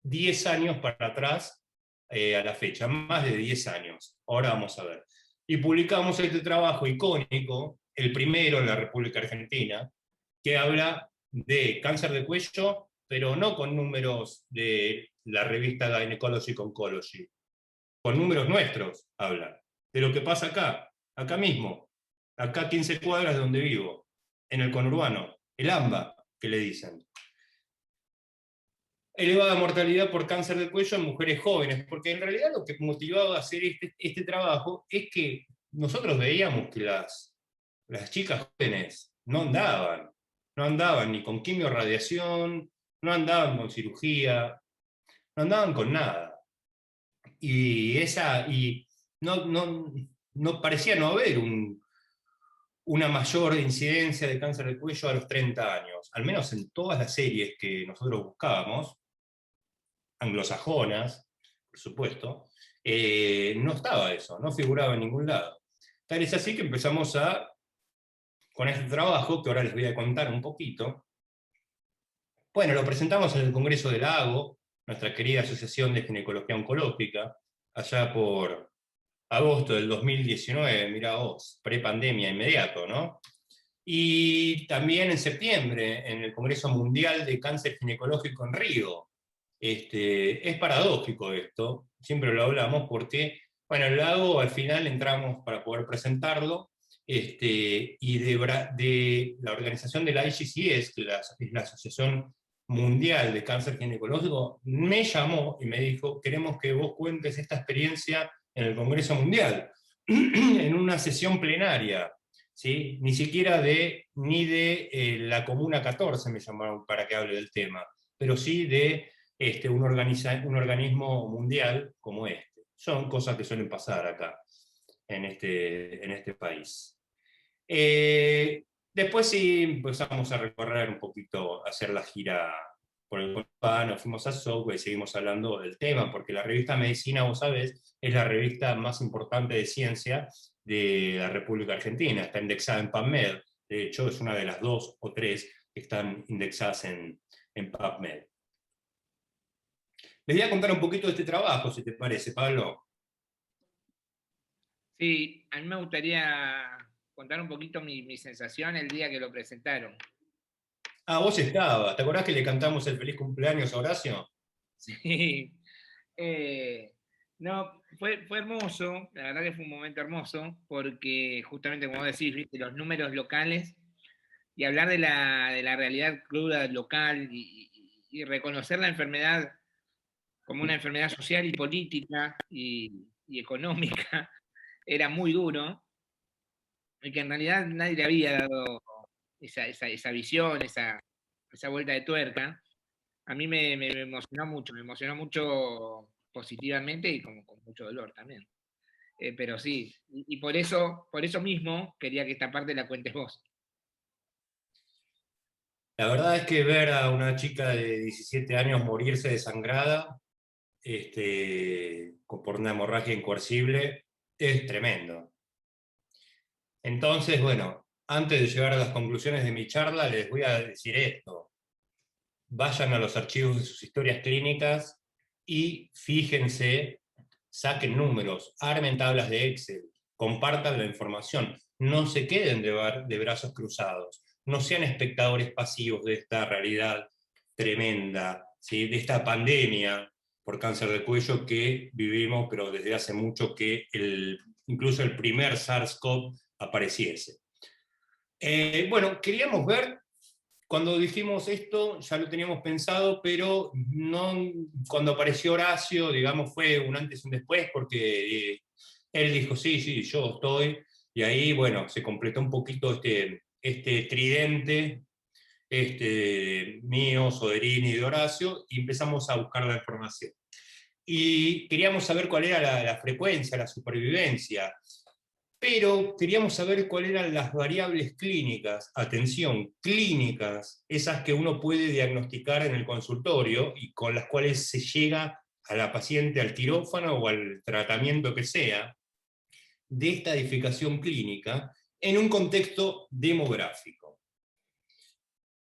10 años para atrás a la fecha, más de 10 años. Ahora vamos a ver. Y publicamos este trabajo icónico, el primero en la República Argentina, que habla de cáncer de cuello, pero no con números de la revista Gynecologic Oncology, con números nuestros habla, de lo que pasa acá mismo, acá 15 cuadras de donde vivo, en el conurbano, el AMBA, que le dicen. Elevada mortalidad por cáncer de cuello en mujeres jóvenes, porque en realidad lo que motivaba a hacer este trabajo es que nosotros veíamos que las chicas jóvenes no andaban ni con quimiorradiación, no andaban con cirugía, no andaban con nada. Y no parecía no haber una mayor incidencia de cáncer de cuello a los 30 años, al menos en todas las series que nosotros buscábamos, anglosajonas, por supuesto, no estaba eso, no figuraba en ningún lado. Tal es así que empezamos con este trabajo, que ahora les voy a contar un poquito. Bueno, lo presentamos en el Congreso del Lago, nuestra querida Asociación de Ginecología Oncológica, allá por agosto del 2019, mirá vos, prepandemia inmediato, ¿no? Y también en septiembre, en el Congreso Mundial de Cáncer Ginecológico en Río. Es paradójico esto, siempre lo hablamos, porque, bueno, el Lago al final entramos para poder presentarlo, y de la organización de la IGCS, que es la Asociación Mundial de Cáncer Ginecológico, me llamó y me dijo, queremos que vos cuentes esta experiencia en el Congreso Mundial, en una sesión plenaria, ¿sí? Ni siquiera ni de la Comuna 14 me llamaron para que hable del tema, pero sí de un organismo mundial como este. Son cosas que suelen pasar acá, en este país. Después sí empezamos a recorrer un poquito, a hacer la gira por el conurbano, fuimos a Socue y seguimos hablando del tema, porque la revista Medicina, vos sabés, es la revista más importante de ciencia de la República Argentina, está indexada en PubMed, de hecho es una de las 2 o 3 que están indexadas en PubMed. Les voy a contar un poquito de este trabajo, si te parece, Pablo. Sí, a mí me gustaría contar un poquito mi sensación el día que lo presentaron. Ah, vos estabas. ¿Te acordás que le cantamos el feliz cumpleaños a Horacio? Sí. No, fue hermoso, la verdad que fue un momento hermoso, porque justamente como vos decís, ¿viste? Los números locales y hablar de la realidad cruda local y reconocer la enfermedad como una enfermedad social y política y económica era muy duro, y que en realidad nadie le había dado esa visión, esa vuelta de tuerca. A mí me emocionó mucho positivamente y con mucho dolor también. Pero sí, y por eso mismo quería que esta parte la cuentes vos. La verdad es que ver a una chica de 17 años morirse desangrada por una hemorragia incoercible es tremendo. Entonces, bueno, antes de llegar a las conclusiones de mi charla, les voy a decir esto. Vayan a los archivos de sus historias clínicas y fíjense, saquen números, armen tablas de Excel, compartan la información, no se queden de brazos cruzados, no sean espectadores pasivos de esta realidad tremenda, ¿sí? De esta pandemia por cáncer de cuello que vivimos, pero desde hace mucho que incluso el primer SARS-CoV apareciese. Bueno, queríamos ver, cuando dijimos esto, ya lo teníamos pensado, pero no, cuando apareció Horacio, digamos, fue un antes y un después, porque él dijo, sí, yo estoy, y ahí, bueno, se completó un poquito este tridente mío, Soderini y de Horacio, y empezamos a buscar la información. Y queríamos saber cuál era la frecuencia, la supervivencia, pero queríamos saber cuáles eran las variables clínicas, atención, clínicas, esas que uno puede diagnosticar en el consultorio y con las cuales se llega a la paciente al quirófano o al tratamiento que sea, de esta edificación clínica en un contexto demográfico.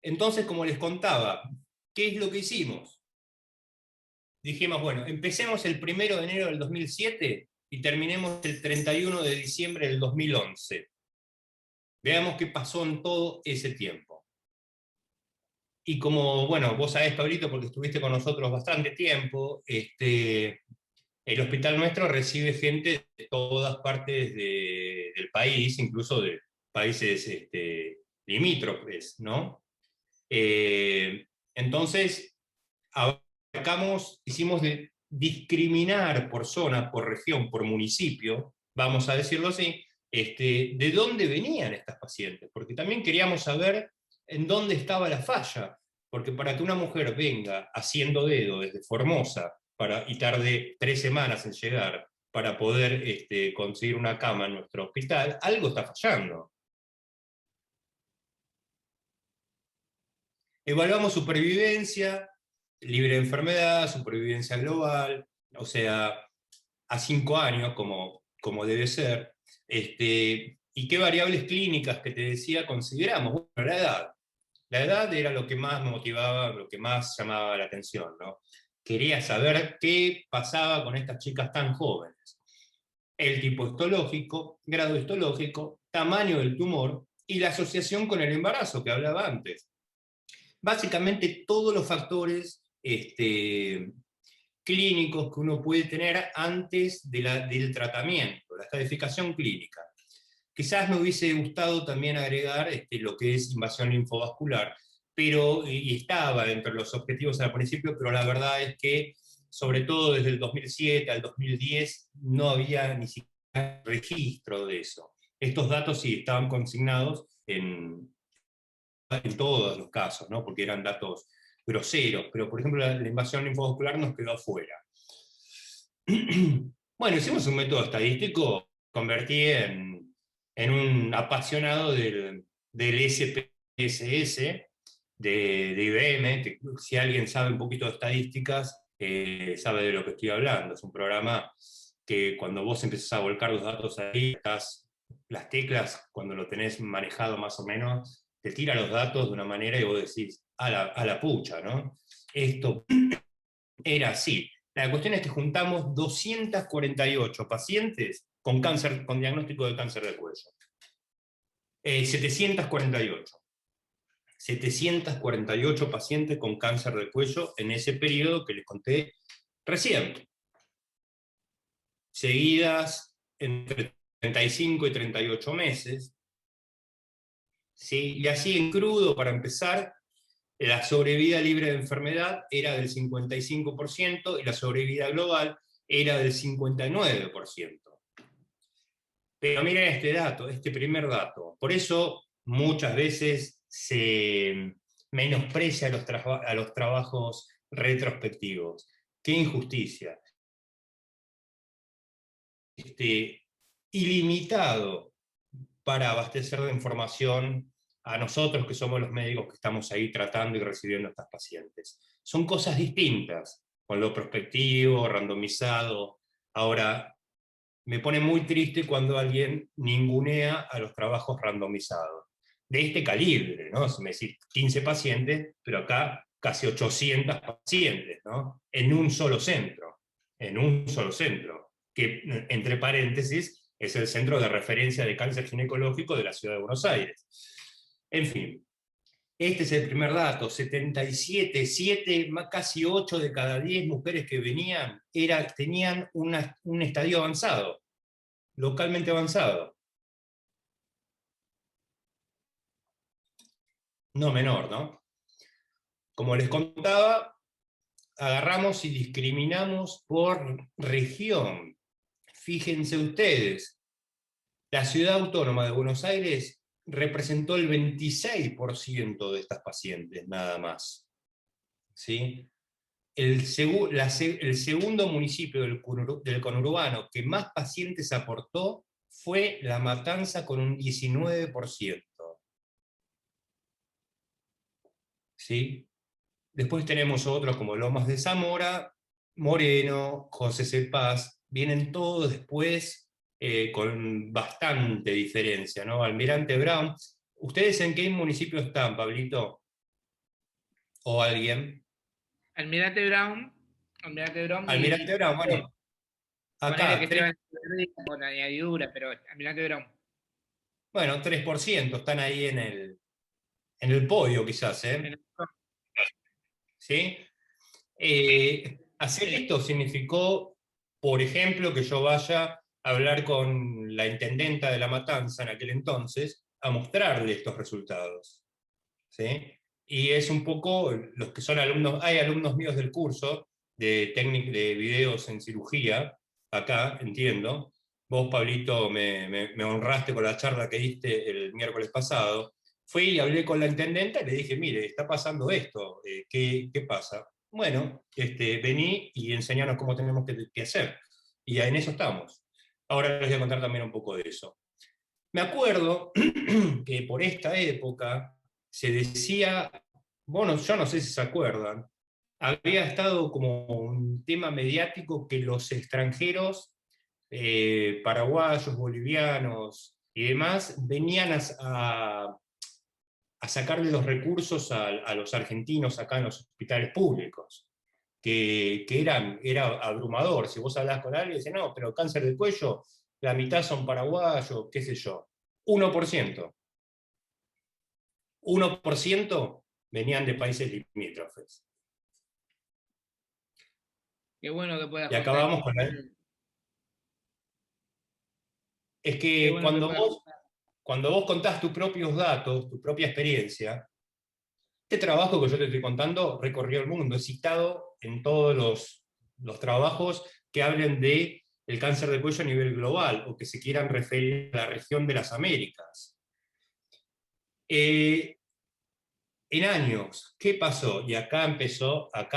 Entonces, como les contaba, ¿qué es lo que hicimos? Dijimos, bueno, empecemos el 1 de enero del 2007 y terminemos el 31 de diciembre del 2011. Veamos qué pasó en todo ese tiempo. Y como, bueno, vos sabés, Pablito, porque estuviste con nosotros bastante tiempo, el hospital nuestro recibe gente de todas partes del país, incluso de países limítrofes, ¿no? Entonces, hicimos de discriminar por zona, por región, por municipio, vamos a decirlo así, de dónde venían estas pacientes, porque también queríamos saber en dónde estaba la falla, porque para que una mujer venga haciendo dedo desde Formosa y tarde 3 semanas en llegar para poder conseguir una cama en nuestro hospital, algo está fallando. Evaluamos supervivencia, libre de enfermedad, supervivencia global, o sea, a 5 años, como debe ser, y qué variables clínicas que te decía consideramos. Bueno, la edad. La edad era lo que más motivaba, lo que más llamaba la atención, ¿no? Quería saber qué pasaba con estas chicas tan jóvenes. El tipo histológico, grado histológico, tamaño del tumor y la asociación con el embarazo que hablaba antes. Básicamente todos los factores clínicos que uno puede tener antes del tratamiento, la estratificación clínica. Quizás me hubiese gustado también agregar lo que es invasión linfovascular, pero, y estaba dentro de los objetivos al principio, pero la verdad es que, sobre todo desde el 2007 al 2010, no había ni siquiera registro de eso. Estos datos sí estaban consignados en todos los casos, ¿no? Porque eran datos groseros, pero por ejemplo la invasión linfovascular nos quedó afuera. Bueno, hicimos un método estadístico, convertí en un apasionado del SPSS de IBM, que si alguien sabe un poquito de estadísticas, sabe de lo que estoy hablando. Es un programa que cuando vos empezás a volcar los datos ahí, las teclas, cuando lo tenés manejado más o menos, te tira los datos de una manera y vos decís, a la pucha, ¿no? Esto era así. La cuestión es que juntamos 248 pacientes con cáncer, con diagnóstico de cáncer de cuello. 748. 748 pacientes con cáncer de cuello en ese periodo que les conté recién. Seguidas entre 35 y 38 meses. ¿Sí? Y así en crudo, para empezar, la sobrevida libre de enfermedad era del 55% y la sobrevida global era del 59%. Pero miren este dato, este primer dato. Por eso muchas veces se menosprecia a los trabajos retrospectivos. ¡Qué injusticia! Ilimitado para abastecer de información a nosotros que somos los médicos que estamos ahí tratando y recibiendo a estas pacientes. Son cosas distintas, con lo prospectivo, randomizado. Ahora, me pone muy triste cuando alguien ningunea a los trabajos randomizados. De este calibre, ¿no? Es decir, 15 pacientes, pero acá casi 800 pacientes, ¿no? En un solo centro. En un solo centro. Que, entre paréntesis, es el centro de referencia de cáncer ginecológico de la ciudad de Buenos Aires. En fin, este es el primer dato, 77, casi 8 de cada 10 mujeres que venían tenían un estadio avanzado, localmente avanzado. No menor, ¿no? Como les contaba, agarramos y discriminamos por región. Fíjense ustedes, la ciudad autónoma de Buenos Aires representó el 26% de estas pacientes, nada más. ¿Sí? El segundo municipio del conurbano que más pacientes aportó fue La Matanza con un 19%. ¿Sí? Después tenemos otros como Lomas de Zamora, Moreno, José C. Paz, vienen todos después con bastante diferencia, ¿no? Almirante Brown. ¿Ustedes en qué municipio están, Pablito? ¿O alguien? Almirante Brown. Almirante Brown, bueno, Ponele acá, que Esteban Echeverría con añadidura, pero Almirante Brown. bueno, 3% están ahí en el podio quizás, ¿sí? Hacer esto significó, por ejemplo, que yo vaya a hablar con la intendenta de La Matanza en aquel entonces a mostrarle estos resultados, ¿sí? Y es un poco los que son alumnos, hay alumnos míos del curso de técnica de videos en cirugía, acá, entiendo. Vos, Pablito, me honraste con la charla que diste el miércoles pasado. Fui y hablé con la intendenta y le dije, mire, está pasando esto, ¿qué pasa? Bueno, vení y enseñanos cómo tenemos que hacer. Y en eso estamos. Ahora les voy a contar también un poco de eso. Me acuerdo que por esta época se decía, bueno, yo no sé si se acuerdan, había estado como un tema mediático que los extranjeros, paraguayos, bolivianos y demás, venían a sacarle los recursos a los argentinos acá en los hospitales públicos, que era abrumador. Si vos hablás con alguien, dice, no, pero cáncer de cuello, la mitad son paraguayos, qué sé yo. 1%. 1% venían de países limítrofes. Qué bueno que puedas Y acabamos con él. Es que cuando vos contás tus propios datos, tu propia experiencia, este trabajo que yo te estoy contando recorrió el mundo, es citado en todos los trabajos que hablen de el cáncer de cuello a nivel global, o que se quieran referir a la región de las Américas. En años, ¿qué pasó? Y acá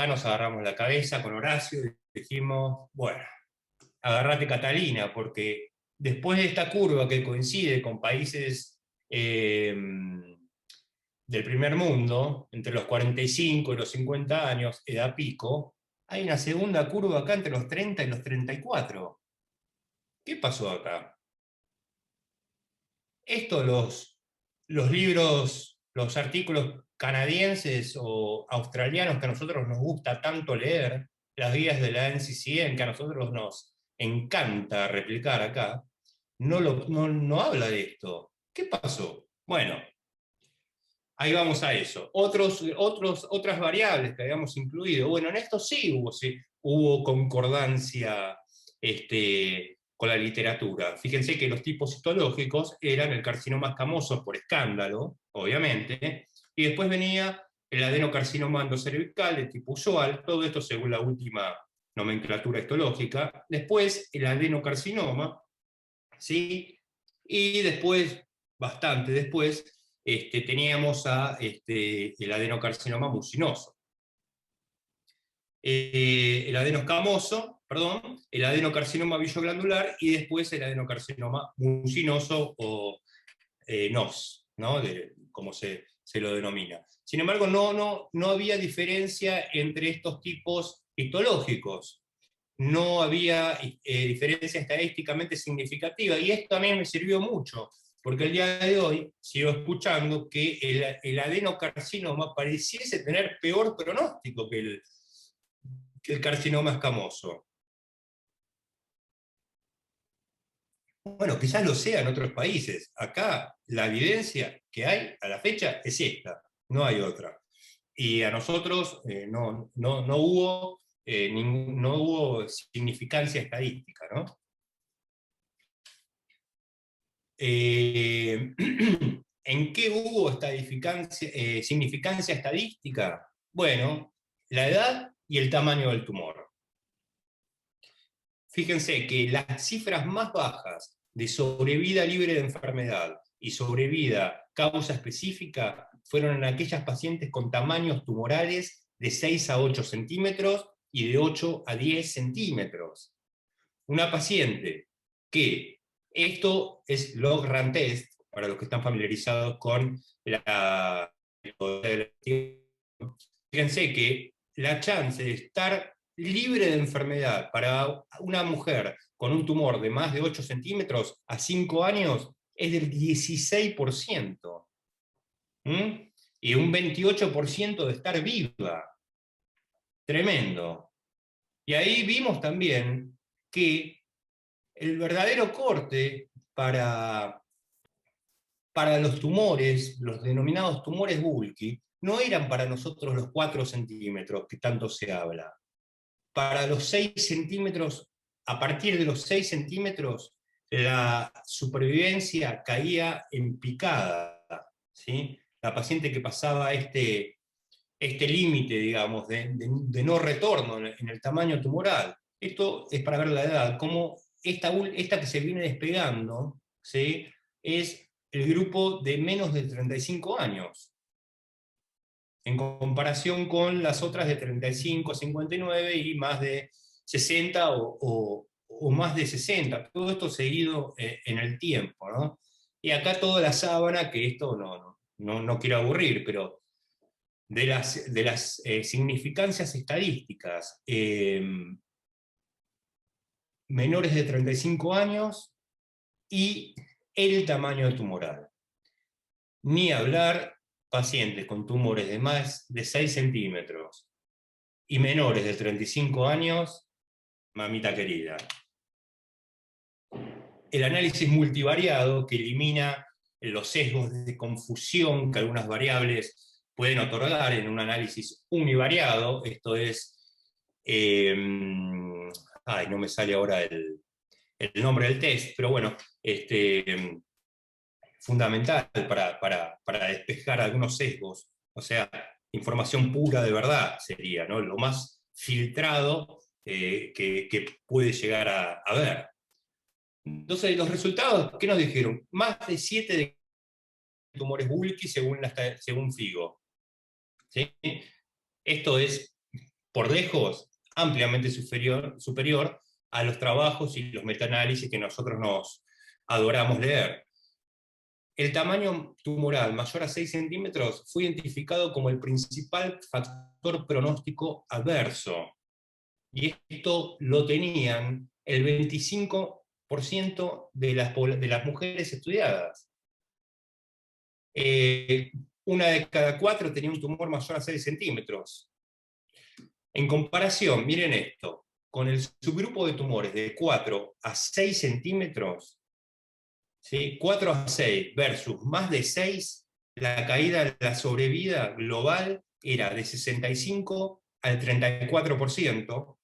nos agarramos la cabeza con Horacio y dijimos, bueno, agarrate Catalina, porque después de esta curva que coincide con países del primer mundo, entre los 45 y los 50 años, edad pico, hay una segunda curva acá entre los 30 y los 34. ¿Qué pasó acá? Esto los libros, los artículos canadienses o australianos que a nosotros nos gusta tanto leer, las guías de la NCCN que a nosotros nos encanta replicar acá, no habla de esto. ¿Qué pasó? Bueno, ahí vamos a eso. Otras variables que habíamos incluido. Bueno, en esto sí hubo concordancia con la literatura. Fíjense que los tipos histológicos eran el carcinoma escamoso por escándalo, obviamente, y después venía el adenocarcinoma endocervical de tipo usual, todo esto según la última nomenclatura histológica. Después el adenocarcinoma, ¿sí? Y después, bastante después, teníamos el adenocarcinoma mucinoso. El adenoscamoso, perdón, el adenocarcinoma villo-glandular y después el adenocarcinoma mucinoso o NOS, ¿no? Como se lo denomina. Sin embargo, no había diferencia entre estos tipos histológicos. No había diferencia estadísticamente significativa, y esto también me sirvió mucho, porque el día de hoy sigo escuchando que el adenocarcinoma pareciese tener peor pronóstico que el carcinoma escamoso. Bueno, quizás lo sea en otros países. Acá la evidencia que hay a la fecha es esta, no hay otra. Y a nosotros no hubo significancia estadística, ¿no? ¿En qué hubo significancia estadística? Bueno, la edad y el tamaño del tumor. Fíjense que las cifras más bajas de sobrevida libre de enfermedad y sobrevida causa específica fueron en aquellas pacientes con tamaños tumorales de 6 a 8 centímetros y de 8 a 10 centímetros. Una paciente que, esto es log-rank test, para los que están familiarizados con fíjense que la chance de estar libre de enfermedad para una mujer con un tumor de más de 8 centímetros a 5 años es del 16%. Y un 28% de estar viva. tremendo. Y ahí vimos también que el verdadero corte para los tumores, los denominados tumores Bulky, no eran para nosotros los 4 centímetros que tanto se habla. Para los 6 centímetros, a partir de los 6 centímetros, la supervivencia caía en picada, ¿sí? La paciente que pasaba este límite, digamos, de no retorno en el tamaño tumoral. Esto es para ver la edad, como esta que se viene despegando, ¿sí? Es el grupo de menos de 35 años, en comparación con las otras de 35 a 59 y más de 60 o más de 60, todo esto seguido en el tiempo, ¿no? Y acá toda la sábana, que esto no quiero aburrir, pero de las significancias estadísticas, menores de 35 años y el tamaño tumoral. Ni hablar pacientes con tumores de más de 6 centímetros y menores de 35 años, mamita querida. El análisis multivariado, que elimina los sesgos de confusión que algunas variables pueden otorgar en un análisis univariado, esto es, no me sale ahora el nombre del test, pero bueno, fundamental para despejar algunos sesgos, o sea, información pura de verdad sería, ¿no? Lo más filtrado que puede llegar a ver. Entonces, los resultados, ¿qué nos dijeron? Más de 7 de tumores Bulky según FIGO. ¿Sí? Esto es, por lejos, ampliamente superior a los trabajos y los metaanálisis que nosotros nos adoramos leer. El tamaño tumoral mayor a 6 centímetros fue identificado como el principal factor pronóstico adverso. Y esto lo tenían el 25% de las mujeres estudiadas. Una de cada 4 tenía un tumor mayor a 6 centímetros. En comparación, miren esto, con el subgrupo de tumores de 4 a 6 centímetros, ¿sí? 4 a 6 versus más de 6, la caída de la sobrevida global era de 65 al 34%,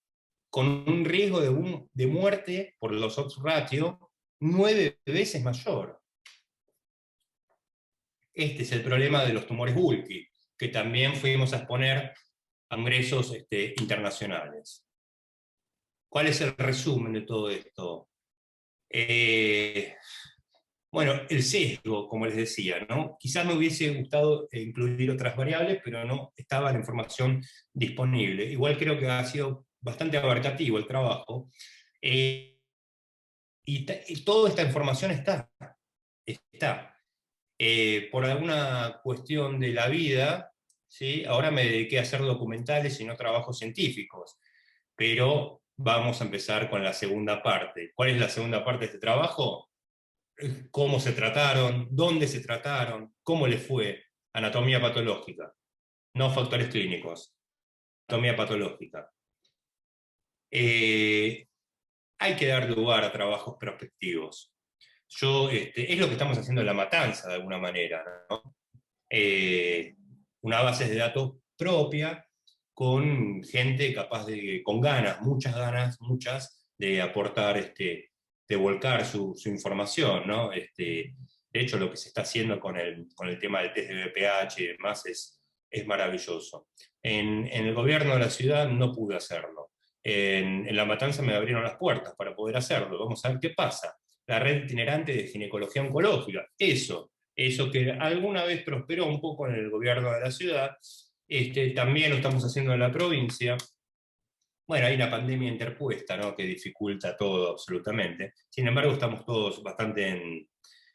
con un riesgo de muerte por los odds ratio 9 veces mayor. Este es el problema de los tumores Bulky, que también fuimos a exponer a congresos internacionales. ¿Cuál es el resumen de todo esto? Bueno, el sesgo, como les decía, ¿no? Quizás me hubiese gustado incluir otras variables, pero no estaba la información disponible. Igual creo que ha sido bastante abarcativo el trabajo. Y toda esta información está. Por alguna cuestión de la vida, ¿sí? Ahora me dediqué a hacer documentales y no trabajos científicos, pero vamos a empezar con la segunda parte. ¿Cuál es la segunda parte de este trabajo? Cómo se trataron, dónde se trataron, cómo les fue. Anatomía patológica, no factores clínicos. Anatomía patológica. Hay que dar lugar a trabajos prospectivos. Es lo que estamos haciendo en La Matanza, de alguna manera, ¿no? Una base de datos propia, con gente capaz con ganas, muchas, de aportar, de volcar su información, ¿no? De hecho, lo que se está haciendo con el tema del test de BPH y demás es maravilloso. En el gobierno de la ciudad no pude hacerlo. En La Matanza me abrieron las puertas para poder hacerlo. Vamos a ver qué pasa. La red itinerante de ginecología oncológica, eso que alguna vez prosperó un poco en el gobierno de la ciudad, también lo estamos haciendo en la provincia. Bueno, hay una pandemia interpuesta, ¿no?, que dificulta todo absolutamente. Sin embargo, estamos todos bastante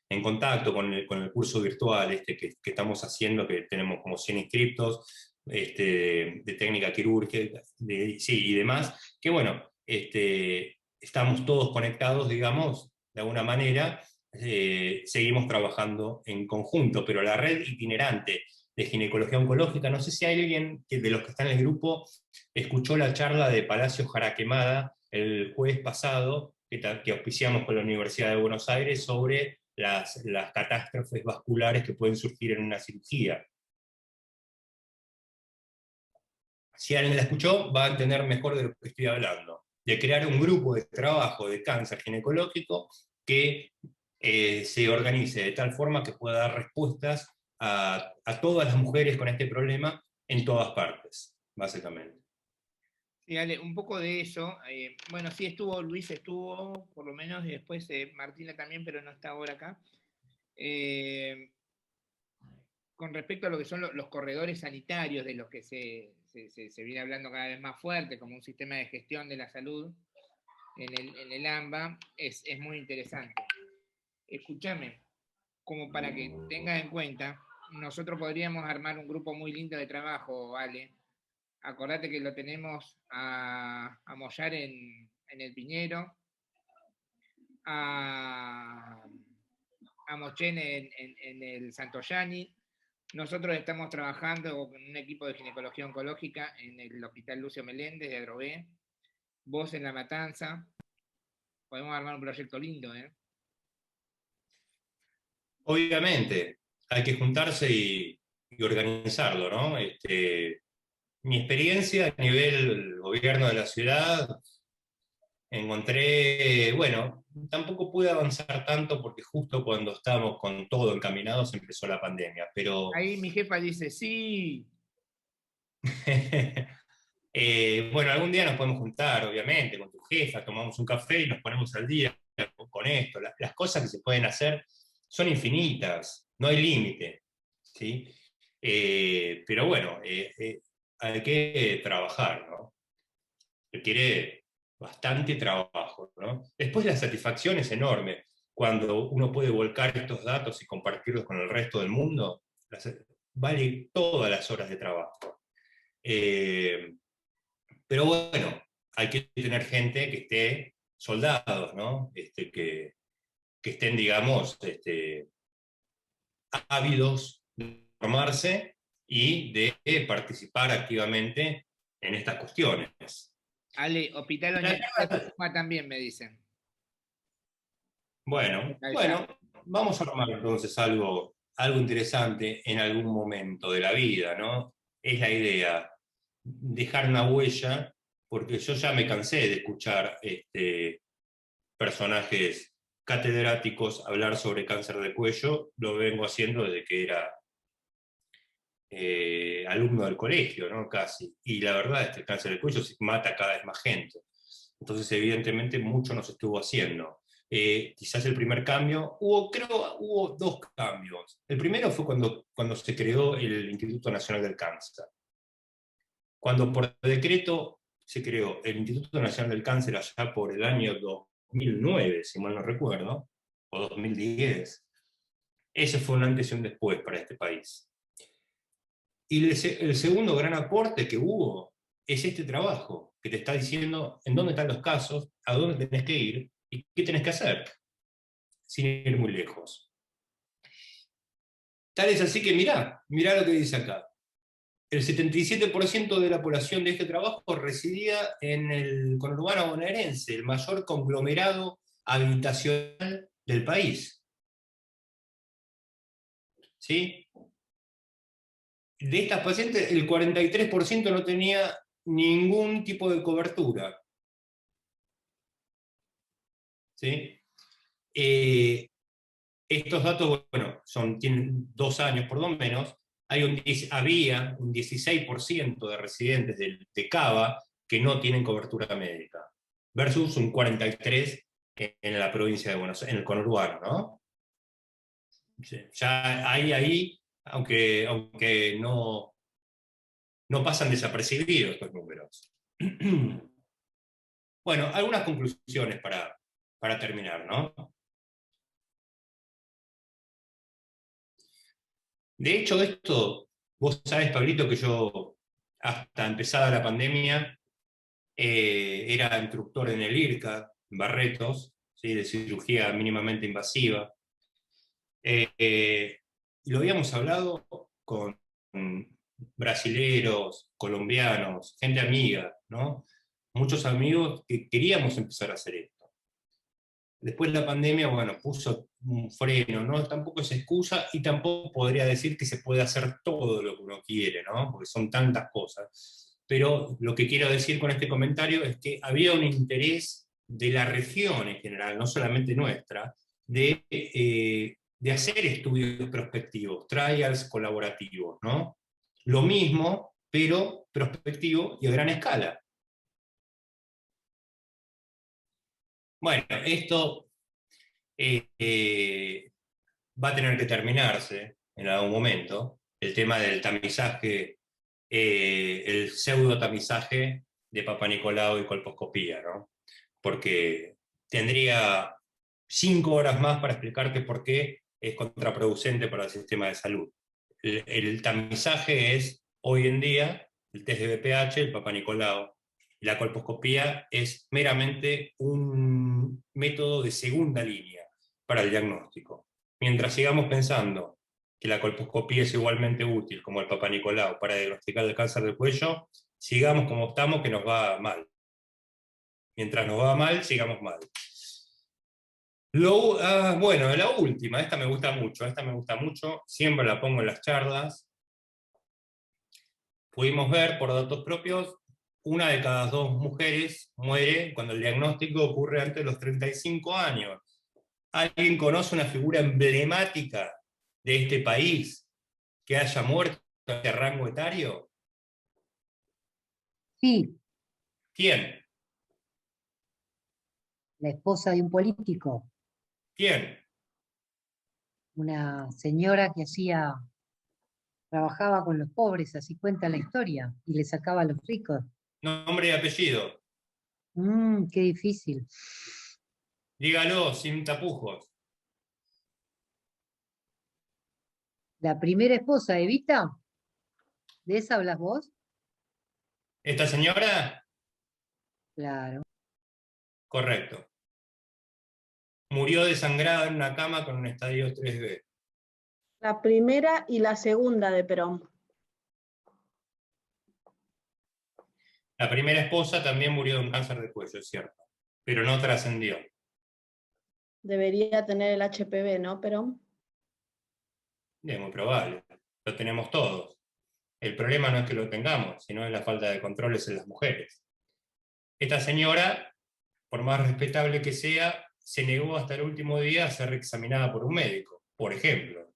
en contacto con el curso virtual que estamos haciendo, que tenemos como 100 inscriptos, de técnica quirúrgica, y demás, que bueno, estamos todos conectados, digamos, de alguna manera. Seguimos trabajando en conjunto, pero la red itinerante de ginecología oncológica. No sé si hay alguien de los que están en el grupo escuchó la charla de Palacio Jaraquemada el jueves pasado, que auspiciamos con la Universidad de Buenos Aires, sobre las catástrofes vasculares que pueden surgir en una cirugía. Si alguien la escuchó, va a entender mejor de lo que estoy hablando, de crear un grupo de trabajo de cáncer ginecológico que se organice de tal forma que pueda dar respuestas a todas las mujeres con este problema en todas partes, básicamente. Sí, Ale, un poco de eso. Bueno, sí estuvo, Luis estuvo, por lo menos, y después Martina también, pero no está ahora acá. Con respecto a lo que son los corredores sanitarios, de los que se viene hablando cada vez más fuerte, como un sistema de gestión de la salud en el AMBA, es muy interesante. Escúchame, como para que tengas en cuenta, nosotros podríamos armar un grupo muy lindo de trabajo, Ale. Acordate que lo tenemos a Mollar en el Piñero, a Mochen en el Santoyani. Nosotros estamos trabajando con un equipo de ginecología oncológica en el Hospital Lucio Meléndez de Adrogué. Vos en La Matanza. Podemos armar un proyecto lindo, ¿eh? Obviamente, hay que juntarse y organizarlo, ¿no? Mi experiencia a nivel gobierno de la ciudad, encontré, bueno, tampoco pude avanzar tanto porque justo cuando estábamos con todo encaminado se empezó la pandemia, pero Ahí mi jefa dice, sí. bueno, algún día nos podemos juntar, obviamente, con tu jefa, tomamos un café y nos ponemos al día con esto. Las cosas que se pueden hacer son infinitas, no hay límite, ¿sí? Pero bueno, hay que trabajar, ¿no? Requiere bastante trabajo, ¿no? Después la satisfacción es enorme. Cuando uno puede volcar estos datos y compartirlos con el resto del mundo, vale todas las horas de trabajo. Pero bueno, hay que tener gente que esté, soldados, ¿no? Que estén, digamos, ávidos de formarse y de participar activamente en estas cuestiones. Ale, Hospital Universidad de Tucumán también me dicen. Bueno, vamos a armar entonces algo interesante en algún momento de la vida, ¿no? Es la idea, dejar una huella, porque yo ya me cansé de escuchar personajes catedráticos hablar sobre cáncer de cuello, lo vengo haciendo desde que era alumno del colegio, ¿no? Casi. Y la verdad es que el cáncer de cuello mata cada vez más gente. Entonces, evidentemente, mucho no se estuvo haciendo. Quizás el primer cambio, hubo dos cambios. El primero fue cuando se creó el Instituto Nacional del Cáncer. Cuando por decreto se creó el Instituto Nacional del Cáncer allá por el año 2009, si mal no recuerdo, o 2010, ese fue un antes y un después para este país. Y el segundo gran aporte que hubo es este trabajo, que te está diciendo en dónde están los casos, a dónde tenés que ir y qué tenés que hacer, sin ir muy lejos. Tal es así que mirá lo que dice acá. El 77% de la población de este trabajo residía en el conurbano bonaerense, el mayor conglomerado habitacional del país. ¿Sí? De estas pacientes, el 43% no tenía ningún tipo de cobertura. ¿Sí? Estos datos, bueno, tienen 2 años por lo menos. Había un 16% de residentes de Cava que no tienen cobertura médica, versus un 43% en la provincia de Buenos Aires, en el conurbano, ¿no? Sí, ya hay ahí, aunque no pasan desapercibidos estos números. Bueno, algunas conclusiones para terminar, ¿no? De hecho, vos sabés, Pablito, que yo, hasta empezada la pandemia, era instructor en el IRCA, en Barretos, ¿sí? De cirugía mínimamente invasiva. Y lo habíamos hablado con brasileros, colombianos, gente amiga, ¿no? Muchos amigos que queríamos empezar a hacer esto. Después la pandemia, bueno, puso un freno, ¿no? Tampoco es excusa y tampoco podría decir que se puede hacer todo lo que uno quiere, ¿no? Porque son tantas cosas. Pero lo que quiero decir con este comentario es que había un interés de la región en general, no solamente nuestra, de hacer estudios prospectivos, trials colaborativos, ¿no? Lo mismo, pero prospectivo y a gran escala. Bueno, esto va a tener que terminarse en algún momento, el tema del tamizaje, el pseudo tamizaje de Papa Nicolau y colposcopía, ¿no? Porque tendría 5 horas más para explicarte por qué es contraproducente para el sistema de salud. El tamizaje es, hoy en día, el test de BPH, el Papa Nicolau, y la colposcopía es meramente un método de segunda línea para el diagnóstico. Mientras sigamos pensando que la colposcopía es igualmente útil como el Papa Nicolau para diagnosticar el cáncer del cuello, sigamos como estamos, que nos va mal. Mientras nos va mal, sigamos mal. Bueno, la última, esta me gusta mucho, siempre la pongo en las charlas. Pudimos ver por datos propios, 1 de cada 2 mujeres muere cuando el diagnóstico ocurre antes de los 35 años. ¿Alguien conoce una figura emblemática de este país que haya muerto en este rango etario? Sí, ¿Quién? la esposa de un político, ¿Quién? una señora que trabajaba con los pobres, así cuenta la historia, y le sacaba a los ricos. Nombre y apellido. Qué difícil. Dígalo sin tapujos. La primera esposa, Evita, ¿de esa hablas vos? ¿Esta señora? Claro. Correcto. Murió desangrada en una cama con un estadio 3B. La primera y la segunda de Perón. La primera esposa también murió de un cáncer de cuello, es cierto, pero no trascendió. Debería tener el HPV, ¿no, Perón? Es muy probable. Lo tenemos todos. El problema no es que lo tengamos, sino es la falta de controles en las mujeres. Esta señora, por más respetable que sea, se negó hasta el último día a ser reexaminada por un médico, por ejemplo.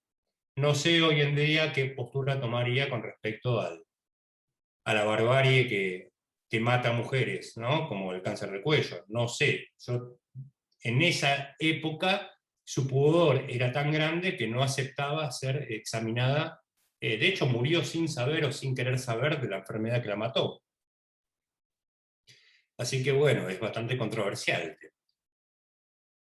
No sé hoy en día qué postura tomaría con respecto a la barbarie que mata a mujeres, ¿no? Como el cáncer de cuello. No sé. En esa época su pudor era tan grande que no aceptaba ser examinada. De hecho, murió sin saber o sin querer saber de la enfermedad que la mató. Así que bueno, es bastante controversial el tema.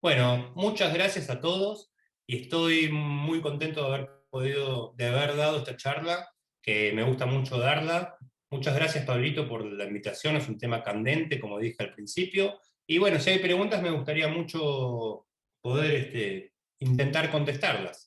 Bueno, muchas gracias a todos y estoy muy contento de haber dado esta charla, que me gusta mucho darla. Muchas gracias, Pablito, por la invitación, es un tema candente, como dije al principio. Y bueno, si hay preguntas me gustaría mucho poder intentar contestarlas.